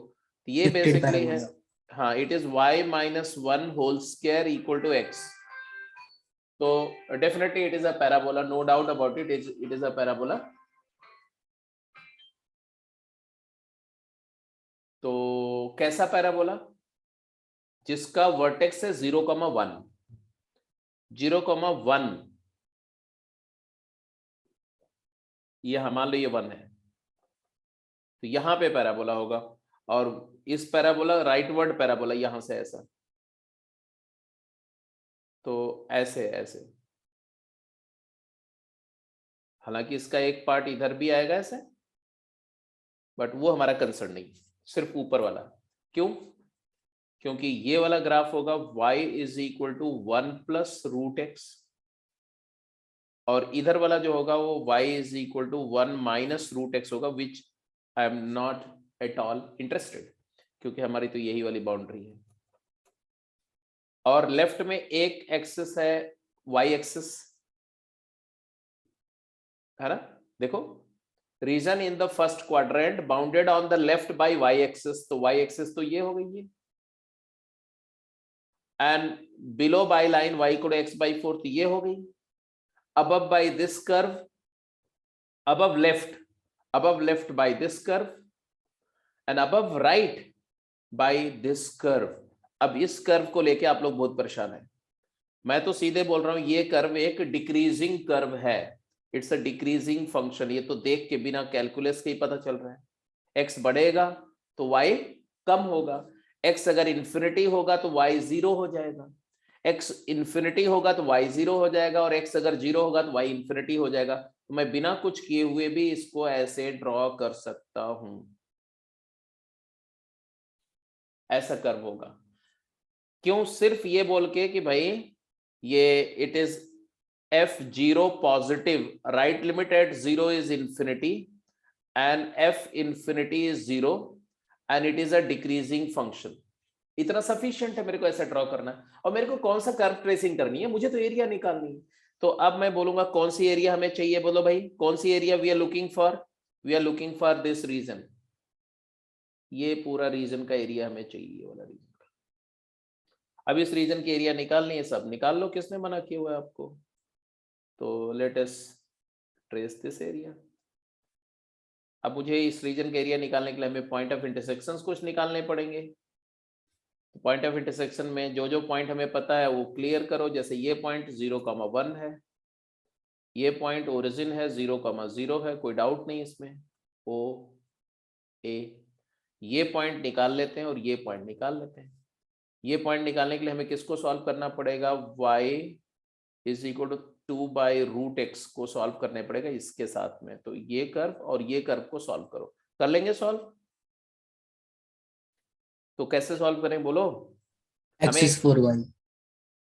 तो ये Shifted बेसिकली है, parabola. हाँ, it is y minus 1 whole square equal to x। तो definitely it is a parabola, no doubt about it, it is a parabola. तो कैसा पैराबोला? जिसका वर्टेक्स है 0,1, 0,1, ये मान लो ये 1 है, तो यहां पे पैराबोला होगा, और इस पैराबोला राइट वर्ड पैराबोला यहां से ऐसा, तो ऐसे ऐसे, हालांकि इसका एक पार्ट इधर भी आएगा ऐसे, बट वो हमारा कंसर्न नहीं, सिर्फ ऊपर वाला। क्यों? क्योंकि ये वाला ग्राफ होगा y is equal to 1 plus root x, और इधर वाला जो होगा वो y is equal to 1 minus root x होगा, which I am not at all interested, क्योंकि हमारी तो यही वाली बाउंड्री है। और लेफ्ट में एक एक्सिस है y एक्सिस, है ना? देखो, region in the first quadrant bounded on the left by y axis, तो y एक्सिस तो ये हो गई है, and below by line y equal to x/4 तो ये हो गई, above by this curve, above left by this curve, and above right by this curve। अब इस कर्व को लेके आप लोग बहुत परेशान है, मैं तो सीधे बोल रहा हूं ये कर्व एक डिक्रीजिंग कर्व है, इट्स अ डिक्रीजिंग फंक्शन, ये तो देख के बिना कैलकुलस के ही पता चल रहा है। x बढ़ेगा तो y कम होगा, x अगर इंफिनिटी होगा तो y 0 हो जाएगा, x इंफिनिटी होगा तो y 0 हो जाएगा, और x अगर 0 होगा तो y इंफिनिटी हो जाएगा। तो मैं बिना कुछ किए हुए भी इसको ऐसे ड्रॉ कर सकता हूं, ऐसा कर्व होगा। क्यों? सिर्फ ये बोल के कि भाई ये it is f0 positive, right limit at 0 is infinity and f infinity is 0 and it is a decreasing function, इतना सफिशिएंट है मेरे को ऐसा ड्रॉ करना। और मेरे को कौन सा कर्व ट्रेसिंग करनी है, मुझे तो एरिया निकालनी है। तो अब मैं बोलूंगा कौन सी एरिया हमें चाहिए, बोलो भाई कौन सी area we are looking for? We are looking for this region, ये पूरा रीजन का एरिया हमें चाहिए, वाला रीजन। अब इस रीजन की एरिया निकालनी है, सब निकाल लो, किसने मना किया हुआ है आपको? तो let us trace this area. अब मुझे इस रीजन का एरिया निकालने के लिए हमें पॉइंट ऑफ इंटरसेक्शंस कुछ निकालने पड़ेंगे। पॉइंट ऑफ इंटरसेक्शन में जो जो पॉइंट हमें पता है वो क्लियर करो। जैसे ये पॉइंट 0,1 है, ये पॉइंट ओरिजिन है 0,0 है, कोई डाउट नहीं इसमें, ओ ए। ये पॉइंट निकाल लेते हैं और ये पॉइंट निकाल लेते हैं। ये पॉइंट निकालने के लिए हमें किसको सॉल्व करना पड़ेगा? y is equal to 2/√x को सॉल्व करने पड़ेगा इसके साथ में। तो ये कर्व और ये कर्व को सॉल्व करो, कर लेंगे सॉल्व। तो कैसे सॉल्व करें बोलो? x is 4y।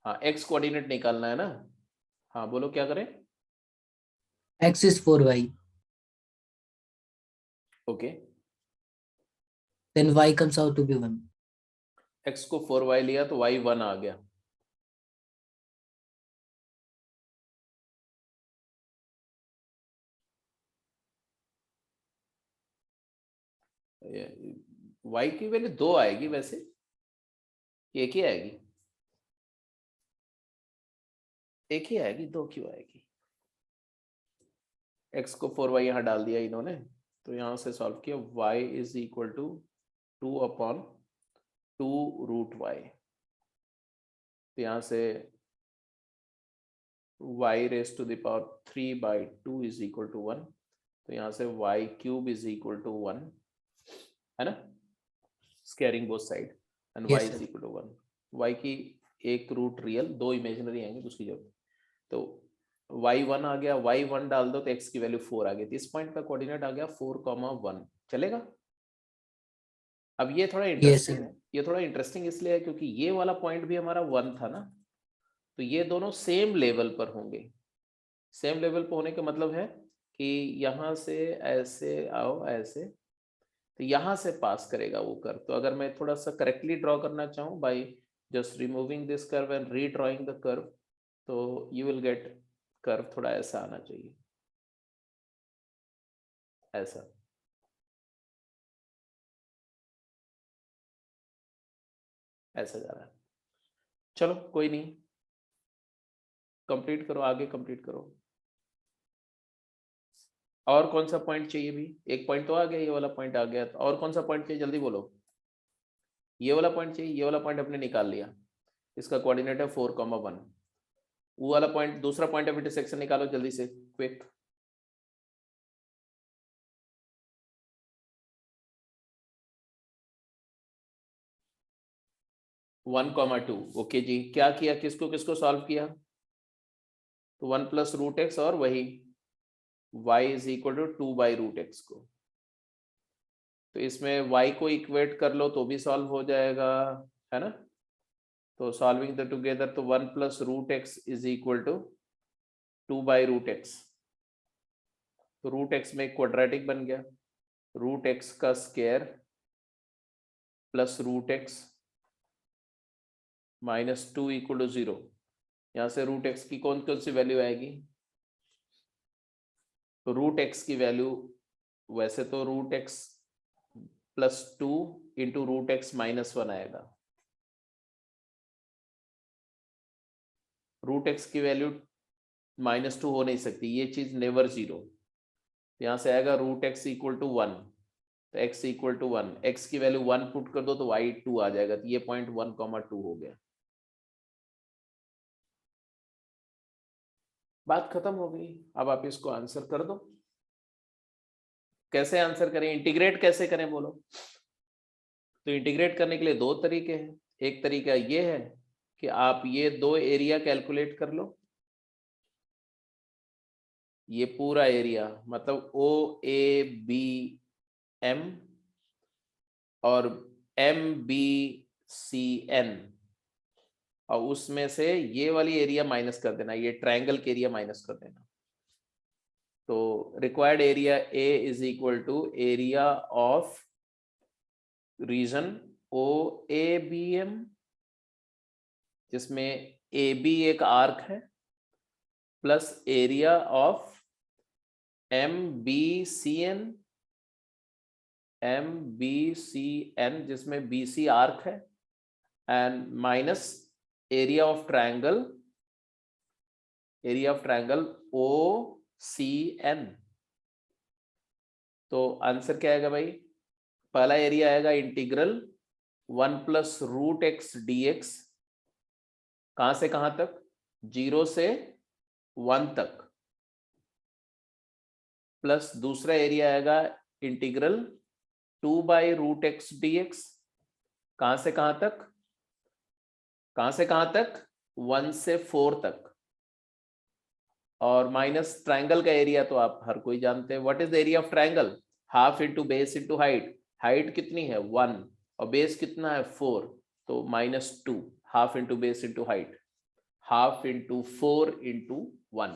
हाँ, x कोऑर्डिनेट निकालना है ना। हाँ बोलो क्या करें? x is 4y। Okay, then y comes out to be 1। x को 4y लिया तो y 1 आ गया। y की वैल्यू 2 आएगी वैसे, एक ही आएगी, एक ही आएगी, 2 क्यों आएगी? x को 4y यहाँ डाल दिया इन्होंने, तो यहाँ से सॉल्व किया। y is equal to 2/2√y। तो यहाँ से y raise to the power 3/2 is equal to 1। तो यहाँ से y³ इज इक्वल टू 1 है ना, squaring both side, and y is equal to 1। y की एक रूट रियल, 2 इमेजिनरी आएंगे, उसकी जरूरत। तो y1 आ गया, y1 डाल दो तो x की वैल्यू 4 आ गई। इस पॉइंट का कोऑर्डिनेट आ गया 4,1। चलेगा? अब ये थोड़ा इंटरेस्टिंग है, ये थोड़ा इंटरेस्टिंग इसलिए है क्योंकि ये वाला पॉइंट भी हमारा 1 था ना, तो ये दोनों सेम लेवल पर होंगे। सेम लेवल पर होने का मतलब है कि यहाँ से ऐसे आओ, ऐसे, तो यहाँ से पास करेगा वो कर्व। तो अगर मैं थोड़ा सा करेक्टली ड्रॉ करना चाहूँ by just removing this curve and redrawing the curve, तो यू विल गेट कर्व थोड़ा ऐसा आना चाहिए, ऐसा। ऐसा जा रहा है। चलो कोई नहीं, कंप्लीट करो, आगे कंप्लीट करो। और कौन सा पॉइंट चाहिए भी? एक पॉइंट तो आ गया, ये वाला पॉइंट आ गया, तो और कौन सा पॉइंट चाहिए जल्दी बोलो। ये वाला पॉइंट चाहिए, ये वाला पॉइंट हमने निकाल लिया, इसका कोऑर्डिनेट है 4,1। वो वाला पॉइंट, दूसरा पॉइंट ऑफ इंटरसेक्शन निकालो जल्दी से, quick. One comma two. Okay जी, क्या किया, किसको किसको सॉल्व किया? तो 1+√x और वही y is equal to 2/√x को। तो इसमें y को इक्वेट कर लो तो भी सॉल्व हो जाएगा, है ना। तो सॉल्विंग द टुगेदर, तो 1+√x is equal to 2/√x। तो √x में क्वाड्रेटिक बन गया, √x का square plus √x -2 equal to 0। यहाँ से √x की कौन कौन सी वैल्यू आएगी? तो √x की वैल्यू वैसे तो √x +2 इंटू √x -1 आएगा। √x की वैल्यू -2 हो नहीं सकती, ये चीज नेवर 0। यहाँ से आएगा √x इक्वल टू 1, तो x इक्वल टू 1, x की वैल्यू 1 पुट कर दो तो y 2 आ जाएगा। तो ये पॉइंट 1,2 हो गया। बात खत्म हो गई। अब आप इसको आंसर कर दो। कैसे आंसर करें, इंटीग्रेट कैसे करें बोलो? तो इंटीग्रेट करने के लिए 2 तरीके हैं। एक तरीका ये है कि आप ये 2 एरिया कैलकुलेट कर लो, ये पूरा एरिया मतलब OABM और MBCN, और उसमें से ये वाली एरिया माइनस कर देना, ये ट्रायंगल के एरिया माइनस कर देना। तो required area A is equal to area of region OABM, जिसमें AB एक आर्क है, प्लस एरिया ऑफ MBCN जिसमें BC आर्क है, and minus area of triangle OCN। तो आंसर क्या आएगा भाई? पहला एरिया आएगा integral 1 plus root x dx, कहां से कहां तक? 0 से 1 तक, प्लस दूसरा एरिया आएगा integral 2 by root x dx, कहां से कहां तक? 1 से 4 तक। और माइनस ट्रायंगल का एरिया तो आप हर कोई जानते हैं। What is the area of triangle? Half into base into height. Height कितनी है? 1 और बेस कितना है? 4, तो -2। Half into base into height, half into 4 into 1,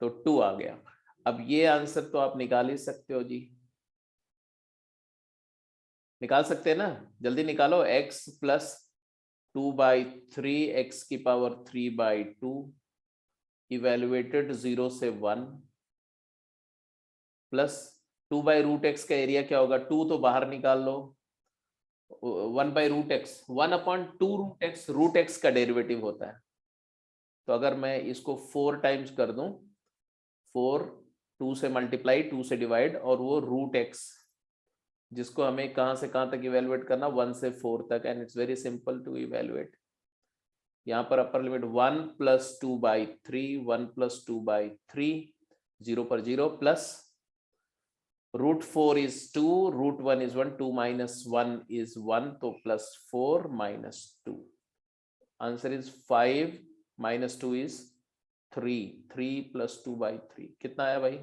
तो 2 आ गया। अब ये आंसर तो आप निकाल ही सकते हो जी, निकाल सकते हैं ना? जल्दी निकालो। x प्लस 2/3 x की पावर 3/2 इवेल्युएटेड 0 से 1 प्लस 2 बाई रूट एक्स का एरिया क्या होगा? 2 तो बाहर निकाल लो, 1 by root x, 1/2 root x, root x का डेरिवेटिव होता है। तो अगर मैं इसको 4 टाइम्स कर दूं, 4, 2 से मल्टीप्लाई, 2 से डिवाइड, और वो रूट एक्स जिसको हमें कहां से कहां तक इवेल्युएट करना? 1 से 4 तक। And it's very simple to evaluate. यहाँ पर अपर लिमिट 1 प्लस 2/3, 1 प्लस 2/3, 0 पर 0, plus root 4 is 2, root 1 is 1, 2 minus 1 is 1, तो plus 4 minus 2। Answer is 5 minus 2 is 3, 3 plus 2/3 कितना आया भाई?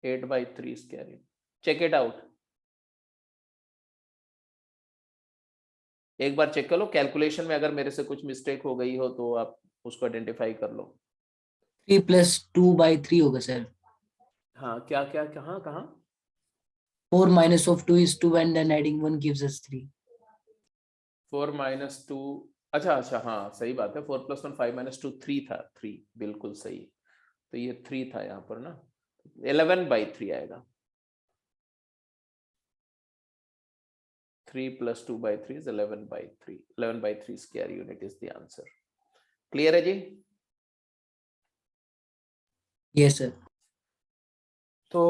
8/3 स्क्वायर। चेक इट आउट, एक बार चेक कर लो। कैलकुलेशन में अगर मेरे से कुछ मिस्टेक हो गई हो तो आप उसको आइडेंटिफाई कर लो। 3 + 2/3 होगा सर। हाँ, क्या क्या कहाँ कहाँ? 4 minus of 2 is 2 and then adding 1 gives us 3. 4 minus 2, अच्छा अच्छा, हाँ सही बात है। 4 + 1 5 minus 2 3 था, 3 बिल्कुल सही। तो ये 3 था यहाँ पर ना, 11/3 आएगा। 3 + 2/3 is 11/3, 11/3 square unit is the answer। Clear है जी? Yes sir. तो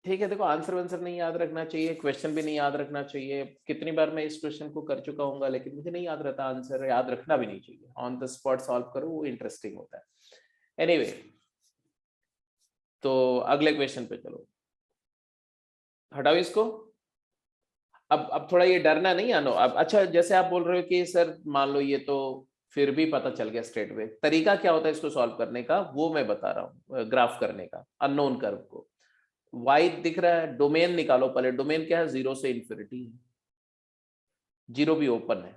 ठीक है, देखो आंसर वांसर नहीं याद रखना चाहिए, क्वेश्चन भी नहीं याद रखना चाहिए। कितनी बार मैं इस क्वेश्चन को कर चुका हूँ, लेकिन मुझे नहीं याद रहता आंसर, याद रखना भी नहीं चाहिए। ऑन द स्पॉट सॉल्व करो, वो इंटरेस्टिंग होता है। एनीवे, तो अगले क्वेश्चन पे चलो, हटाओ इसको। अब थोड़ा ये डरना नहीं आनो। अब अच्छा, जैसे आप बोल रहे हो कि सर मान लो ये तो फिर भी पता चल गया स्ट्रेट वे, तरीका क्या होता है इसको सॉल्व करने का वो मैं बता रहा हूँ। ग्राफ करने का अननोन कर्व को, y दिख रहा है, डोमेन निकालो पहले। डोमेन क्या है? 0 से इन्फिनिटी, 0 भी ओपन है।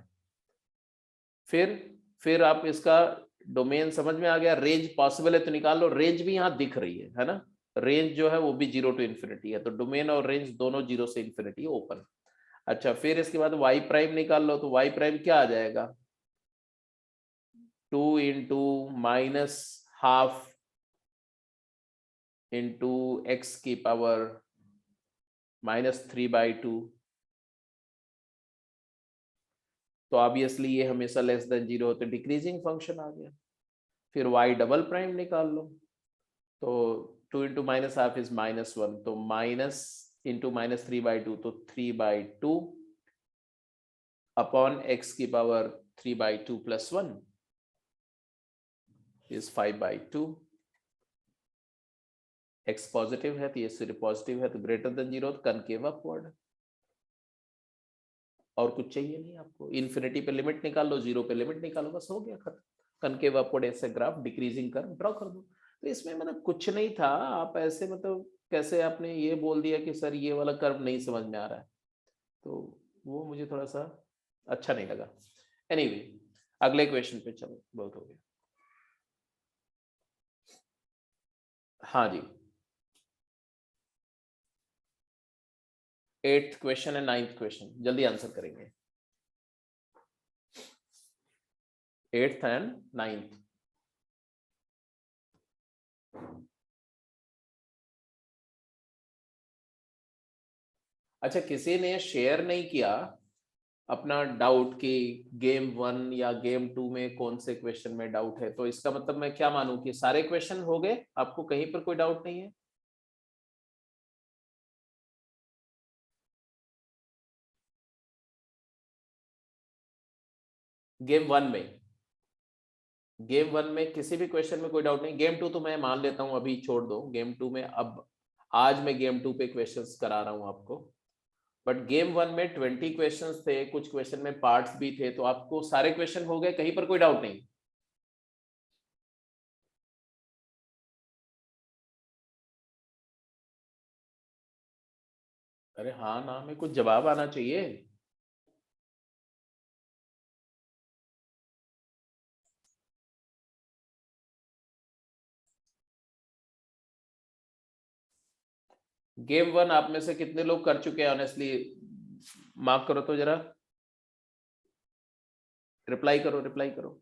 फिर आप इसका डोमेन समझ में आ गया। रेंज पॉसिबल है तो निकाल लो, रेंज भी यहाँ दिख रही है ना। रेंज जो है वो भी 0 to इन्फिनिटी है, तो डोमेन और रेंज दोनों 0 से इन्फिनिटी ओपन। अच्छा, फिर इसके बाद y प्राइम निकाल लो, तो y प्राइम क्या आ जाएगा? 2 × -½ इंटू x की पावर -3/2। तो ऑब्वियसली ये हमेशा लेस देन 0 तो डिक्रीजिंग फंक्शन आ गया। फिर y डबल प्राइम निकाल लो, तो 2 × -½ इज -1, तो माइनस इंटू -3/2, तो 3/2 अपॉन x की पावर 3/2 + 1 इज 5/2। x पॉजिटिव है तो ये सिर्फ पॉजिटिव है, तो ग्रेटर देन 0, तो कनकेव अपवर्ड। और कुछ चाहिए नहीं आपको। इन्फिनिटी पे लिमिट निकाल लो, 0 पे लिमिट निकालो, बस हो गया खत्म। कनकेव अपवर्ड ऐसे ग्राफ डिक्रीजिंग कर्व ड्रॉ कर दो। तो इसमें मतलब कुछ नहीं था। आप ऐसे मतलब कैसे आपने ये बोल दिया कि सर ये वाला कर्व नहीं समझ में आ रहा है, तो वो मुझे थोड़ा सा अच्छा नहीं लगा। एनीवे, अगले क्वेश्चन पे चलो, बहुत हो गया। हाँ जी, 8th क्वेश्चन है, 9th क्वेश्चन, जल्दी आंसर करेंगे। 8th and 9th। अच्छा, किसी ने शेयर नहीं किया अपना डाउट कि गेम 1 या गेम 2 में कौन से क्वेश्चन में डाउट है, तो इसका मतलब मैं क्या मानूं कि सारे क्वेश्चन हो गए, आपको कहीं पर कोई डाउट नहीं है? गेम वन में किसी भी क्वेश्चन में कोई डाउट नहीं। गेम 2 तो मैं मान लेता हूं, अभी छोड़ दो गेम 2 में। अब आज मैं गेम 2 पे क्वेश्चंस करा रहा हूं आपको, बट गेम 1 में 20 क्वेश्चंस थे, कुछ क्वेश्चन में पार्ट्स भी थे, तो आपको सारे क्वेश्चन हो गए, कहीं पर कोई डाउट नहीं? अरे हाँ ना में कुछ जवाब आना चाहिए। गेम 1 आप में से कितने लोग कर चुके हैं ऑनेस्टली? मार्क करो तो जरा, रिप्लाई करो, रिप्लाई करो।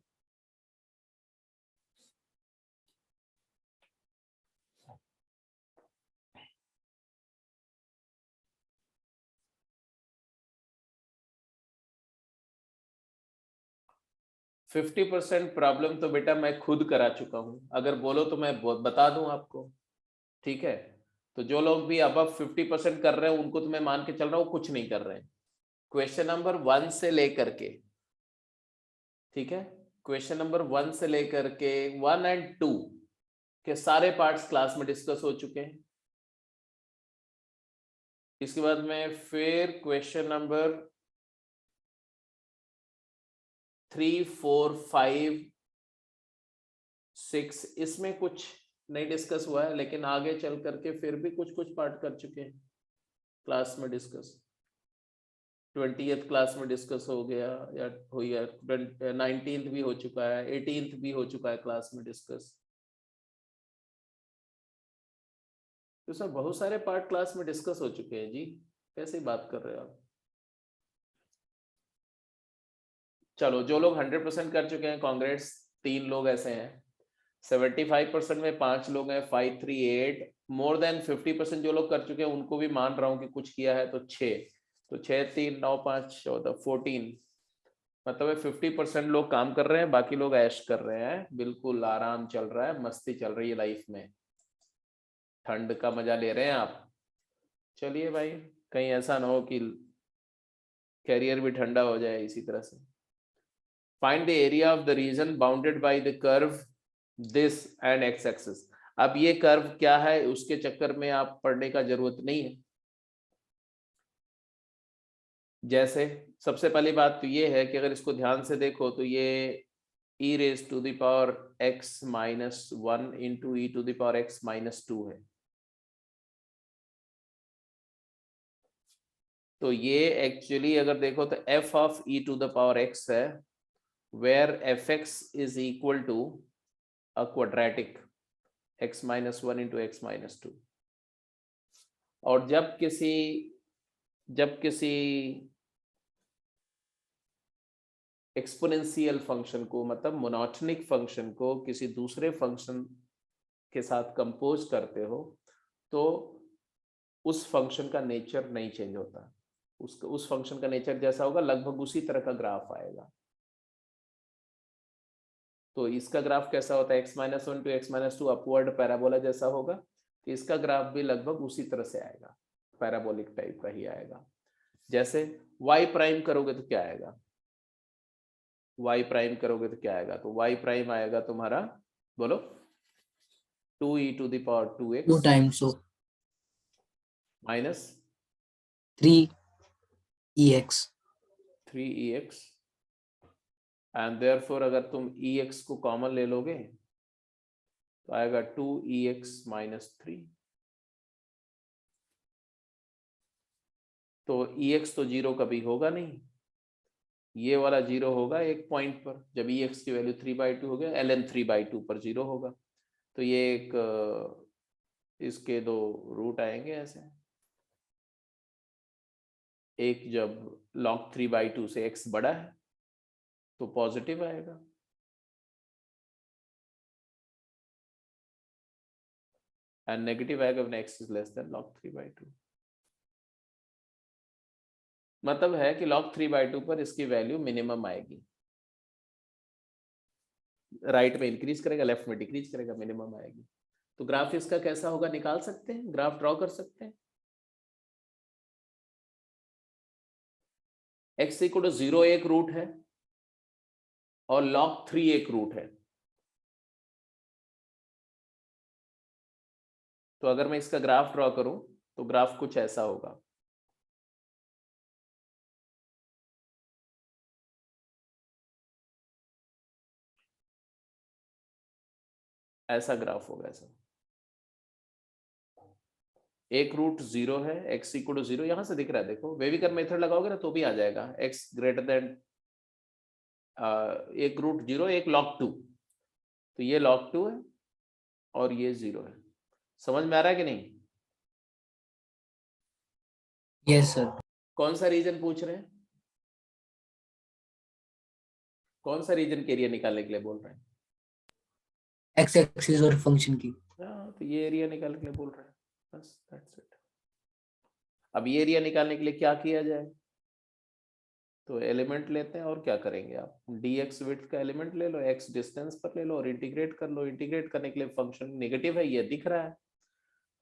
फिफ्टी परसेंट प्रॉब्लम तो बेटा मैं खुद करा चुका हूं, अगर बोलो तो मैं बता दूं आपको, ठीक है? तो जो लोग भी अब 50% कर रहे हैं उनको तो मैं मान के चल रहा हूँ कुछ नहीं कर रहे हैं। क्वेश्चन नंबर 1 से लेकर के, ठीक है, क्वेश्चन नंबर 1 से लेकर के 1 और 2 के सारे पार्ट्स क्लास में डिस्कस हो चुके हैं। इसके बाद में फिर क्वेश्चन नंबर 3, 4, 5, 6 इसमें कुछ नहीं डिस्कस हुआ है, लेकिन आगे चल करके फिर भी कुछ कुछ पार्ट कर चुके हैं क्लास में डिस्कस। 20th क्लास में डिस्कस हो गया या हो गया, 19th भी हो चुका है, 18th भी हो चुका है क्लास में डिस्कस। तो सर बहुत सारे पार्ट क्लास में डिस्कस हो चुके हैं जी, कैसे बात कर रहे हो आप? चलो, जो लोग 100% कर चुके हैं कॉन्ग्रेट्स, 3 लोग ऐसे हैं। 75% में 5 लोग हैं, 5, 3, 8। मोर देन 50% जो लोग कर चुके हैं उनको भी मान रहा हूं कि कुछ किया है, तो 6। तो 6, 3, 9, 5, 14, 14, मतलब है 50% लोग काम कर रहे हैं, बाकी लोग ऐश कर रहे हैं, बिल्कुल आराम चल रहा है, मस्ती चल रही है लाइफ में, ठंड का मजा ले रहे हैं आप। चलिए भाई, कहीं ऐसा ना हो कि कैरियर भी ठंडा हो जाए इसी तरह से। Find the area of the reason bounded by the curve this and x axis. अब ये कर्व क्या है उसके चक्कर में आप पढ़ने का जरूरत नहीं है। जैसे सबसे पहली बात तो ये है कि अगर इसको ध्यान से देखो तो ये e raise to the power x minus 1 into e to the power x minus 2 है। तो ये एक्चुअली अगर देखो तो f of e to the power x है, where fx is equal to a quadratic x minus 1 into x minus 2। और जब किसी एक्सपोनेंशियल फंक्शन को, मतलब मोनोटोनिक फंक्शन को किसी दूसरे फंक्शन के साथ कंपोज करते हो तो उस फंक्शन का नेचर नहीं चेंज होता, उस फंक्शन का नेचर जैसा होगा, लगभग उसी तरह का ग्राफ आएगा। तो इसका ग्राफ कैसा होता है, x minus 1 to x minus 2 upward parabola जैसा होगा, तो इसका ग्राफ भी लगभग उसी तरह से आएगा, पैराबोलिक टाइप का ही आएगा। जैसे y प्राइम करोगे तो क्या आएगा, y प्राइम करोगे तो क्या आएगा, तो y प्राइम आएगा तुम्हारा, बोलो, 2e to the power 2x 2 times so minus 3ex 3ex, and therefore अगर तुम ex को कॉमन ले लोगे तो आएगा 2ex माइनस 3। तो ex तो जीरो कभी होगा नहीं, ये वाला जीरो होगा एक पॉइंट पर, जब ex की वैल्यू 3/2 हो गया, ln 3/2 पर जीरो होगा। तो ये एक इसके 2 रूट आएंगे ऐसे, एक जब log 3/2 से x बड़ा है तो पॉजिटिव आएगा, एंड नेगेटिव आएगा when x is less than log 3/2। मतलब है कि log 3/2 पर इसकी वैल्यू मिनिमम आएगी, राइट में इंक्रीज करेगा, लेफ्ट में डिक्रीज करेगा, मिनिमम आएगी। तो ग्राफ इसका कैसा होगा निकाल सकते हैं, ग्राफ ड्रॉ कर सकते हैं। x इक्वल टू 0 एक रूट है और log 3 एक रूट है। तो अगर मैं इसका ग्राफ ड्रॉ करूं तो ग्राफ कुछ ऐसा होगा। ऐसा ग्राफ होगा ऐसा। एक रूट 0 है, x इक्वल टू 0 यहां से दिख रहा है, देखो वेविकर मेथड लगाओगे ना तो भी आ जाएगा, x ग्रेटर देन एक रूट 0 एक log 2, तो ये log 2 है और ये 0 है। समझ में आ रहा है कि नहीं? Yes sir. कौन सा रीजन पूछ रहे हैं, कौन सा रीजन के एरिया निकालने के लिए बोल रहे हैं? एक्स एक्सिस और फंक्शन की। हाँ, तो ये एरिया निकालने के लिए बोल रहे हैं, बस दैट्स इट। अब ये एरिया निकालने के लिए क्या किया जाए, तो एलिमेंट लेते हैं और क्या करेंगे आप, dx विड्थ का एलिमेंट ले लो, x डिस्टेंस पर ले लो और इंटीग्रेट कर लो। इंटीग्रेट करने के लिए फंक्शन नेगेटिव है, ये दिख रहा है,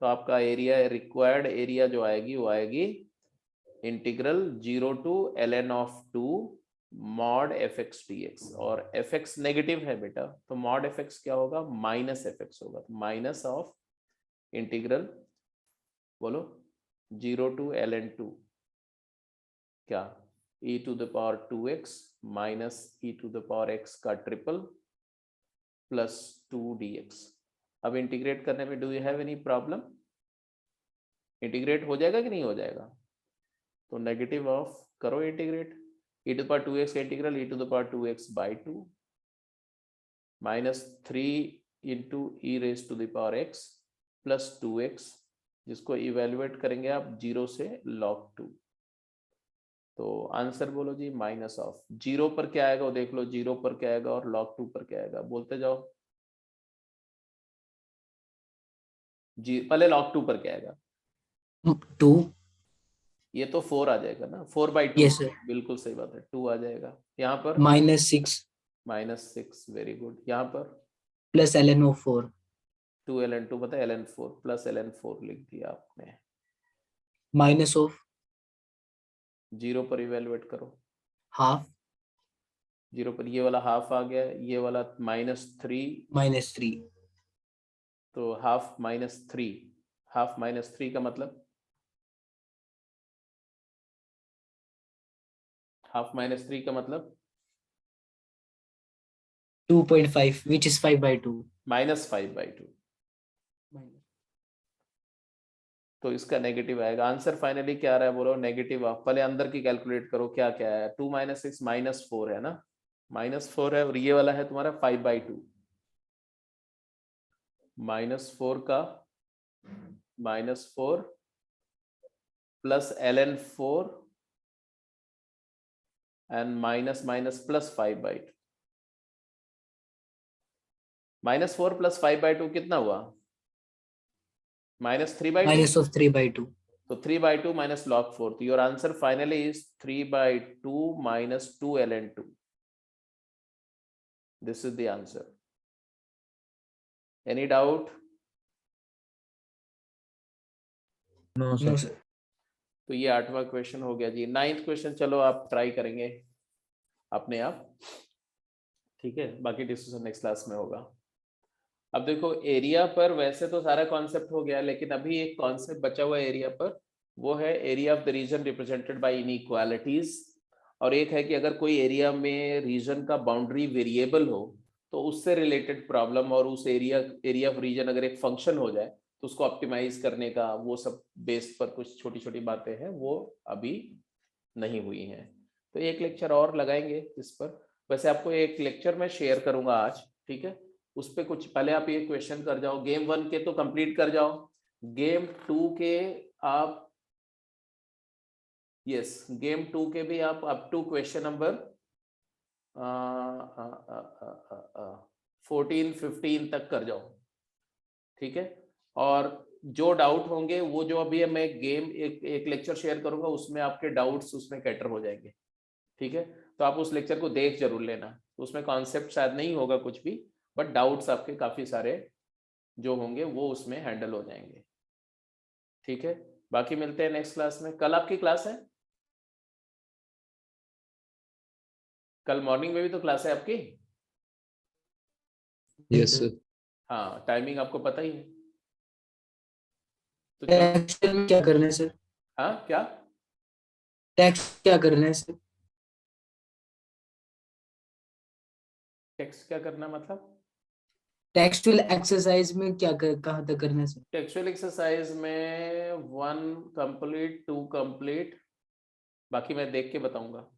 तो आपका एरिया, रिक्वायर्ड एरिया जो आएगी वो आएगी integral 0 to ln of 2 mod fx dx, और fx नेगेटिव है बेटा, तो mod fx क्या होगा, माइनस fx होगा, तो माइनस ऑफ इंटीग्रल, बोलो 0 टू ln 2 क्या, e to the power 2x minus e to the power x का ट्रिपल प्लस 2 dx। अब इंटीग्रेट करने में do you have any problem, integrate हो जाएगा कि नहीं हो जाएगा? तो नेगेटिव ऑफ करो integrate, e to the power 2x का integral e to the power 2x by 2 minus 3 into e raise to the power x plus 2x, जिसको इवेल्युएट करेंगे आप 0 से log 2। तो आंसर बोलो जी, माइनस ऑफ 0 पर क्या आएगा वो देख लो, 0 पर क्या आएगा और log 2 पर क्या आएगा, बोलते जाओ जी। पहले log 2 पर क्या आएगा, 2। ये तो 4 आ जाएगा ना, 4/2। Yes sir. बिल्कुल सही बात है, 2 आ जाएगा। यहाँ पर -6 -6, वेरी गुड। यहाँ पर प्लस ln ऑफ 4 2 ln 2 पता है, ln 4 प्लस ln 4 लिख दिया आपने। माइनस ऑफ 0 पर इवेलुएट करो, हाफ 0 पर ये वाला हाफ आ गया, ये वाला -3, -3 तो हाफ -3, हाफ -3 का मतलब हाफ -3 का मतलब 2.5 which is 5/2 -5/2, तो इसका नेगेटिव आएगा। आंसर फाइनली क्या आ रहा है बोलो, नेगेटिव ऑफ। पहले अंदर की कैलकुलेट करो क्या क्या है, 2 - 6 -4 है ना, -4 है, और ये वाला है तुम्हारा 5/2, -4 का -4 plus ln 4 and minus minus plus 5/2, -4 plus 5/2 कितना हुआ, -3/2, minus of 3/2 तो 3/2 minus log 4, तो your answer finally is 3/2 minus 2 ln 2. This is the answer. Any doubt? No no sir. Sir. तो ये 8वां क्वेश्चन हो गया जी। 9th क्वेश्चन चलो आप ट्राई करेंगे अपने आप, ठीक है, बाकी डिस्कशन नेक्स्ट क्लास में होगा। अब देखो एरिया पर वैसे तो सारा कॉन्सेप्ट हो गया, लेकिन अभी एक कॉन्सेप्ट बचा हुआ है एरिया पर, वो है area of the region represented by inequalities. और एक है कि अगर कोई एरिया में रीजन का बाउंड्री वेरिएबल हो तो उससे रिलेटेड प्रॉब्लम, और उस एरिया ऑफ रीजन अगर एक फंक्शन हो जाए तो उसको ऑप्टिमाइज करने का, वो सब बेस पर कुछ छोटी छोटी बातें हैं, वो अभी नहीं हुई हैं। तो एक लेक्चर और लगाएंगे इस पर। वैसे आपको एक लेक्चर मैं शेयर करूंगा आज, ठीक है, उस पर कुछ पहले आप ये क्वेश्चन कर जाओ, गेम 1 के तो कंप्लीट कर जाओ, गेम 2 के आप, यस गेम 2 के भी आप अप टू क्वेश्चन नंबर 14-15 तक कर जाओ, ठीक है। और जो डाउट होंगे वो जो अभी मैं गेम एक लेक्चर शेयर करूंगा उसमें आपके डाउट्स उसमें कैटर हो जाएंगे, ठीक है। तो आप उस लेक्चर को देख जरूर लेना, उसमें कॉन्सेप्ट शायद नहीं होगा कुछ भी, बट डाउट्स आपके काफी सारे जो होंगे वो उसमें हैंडल हो जाएंगे, ठीक है। बाकी मिलते हैं नेक्स्ट क्लास में। कल आपकी क्लास है? कल मॉर्निंग में भी तो क्लास है आपकी? Yes sir. हाँ, टाइमिंग आपको पता ही है। तो टैक्स में क्या करना है सर? हाँ क्या? टैक्स क्या करना है सर? टेक्स्ट क्या करना मतलब? टेक्सचुअल एक्सरसाइज में क्या कहाँ तक करना है सर? टेक्सचुअल एक्सरसाइज में 1 कंप्लीट 2 कंप्लीट, बाकी मैं देख के बताऊंगा।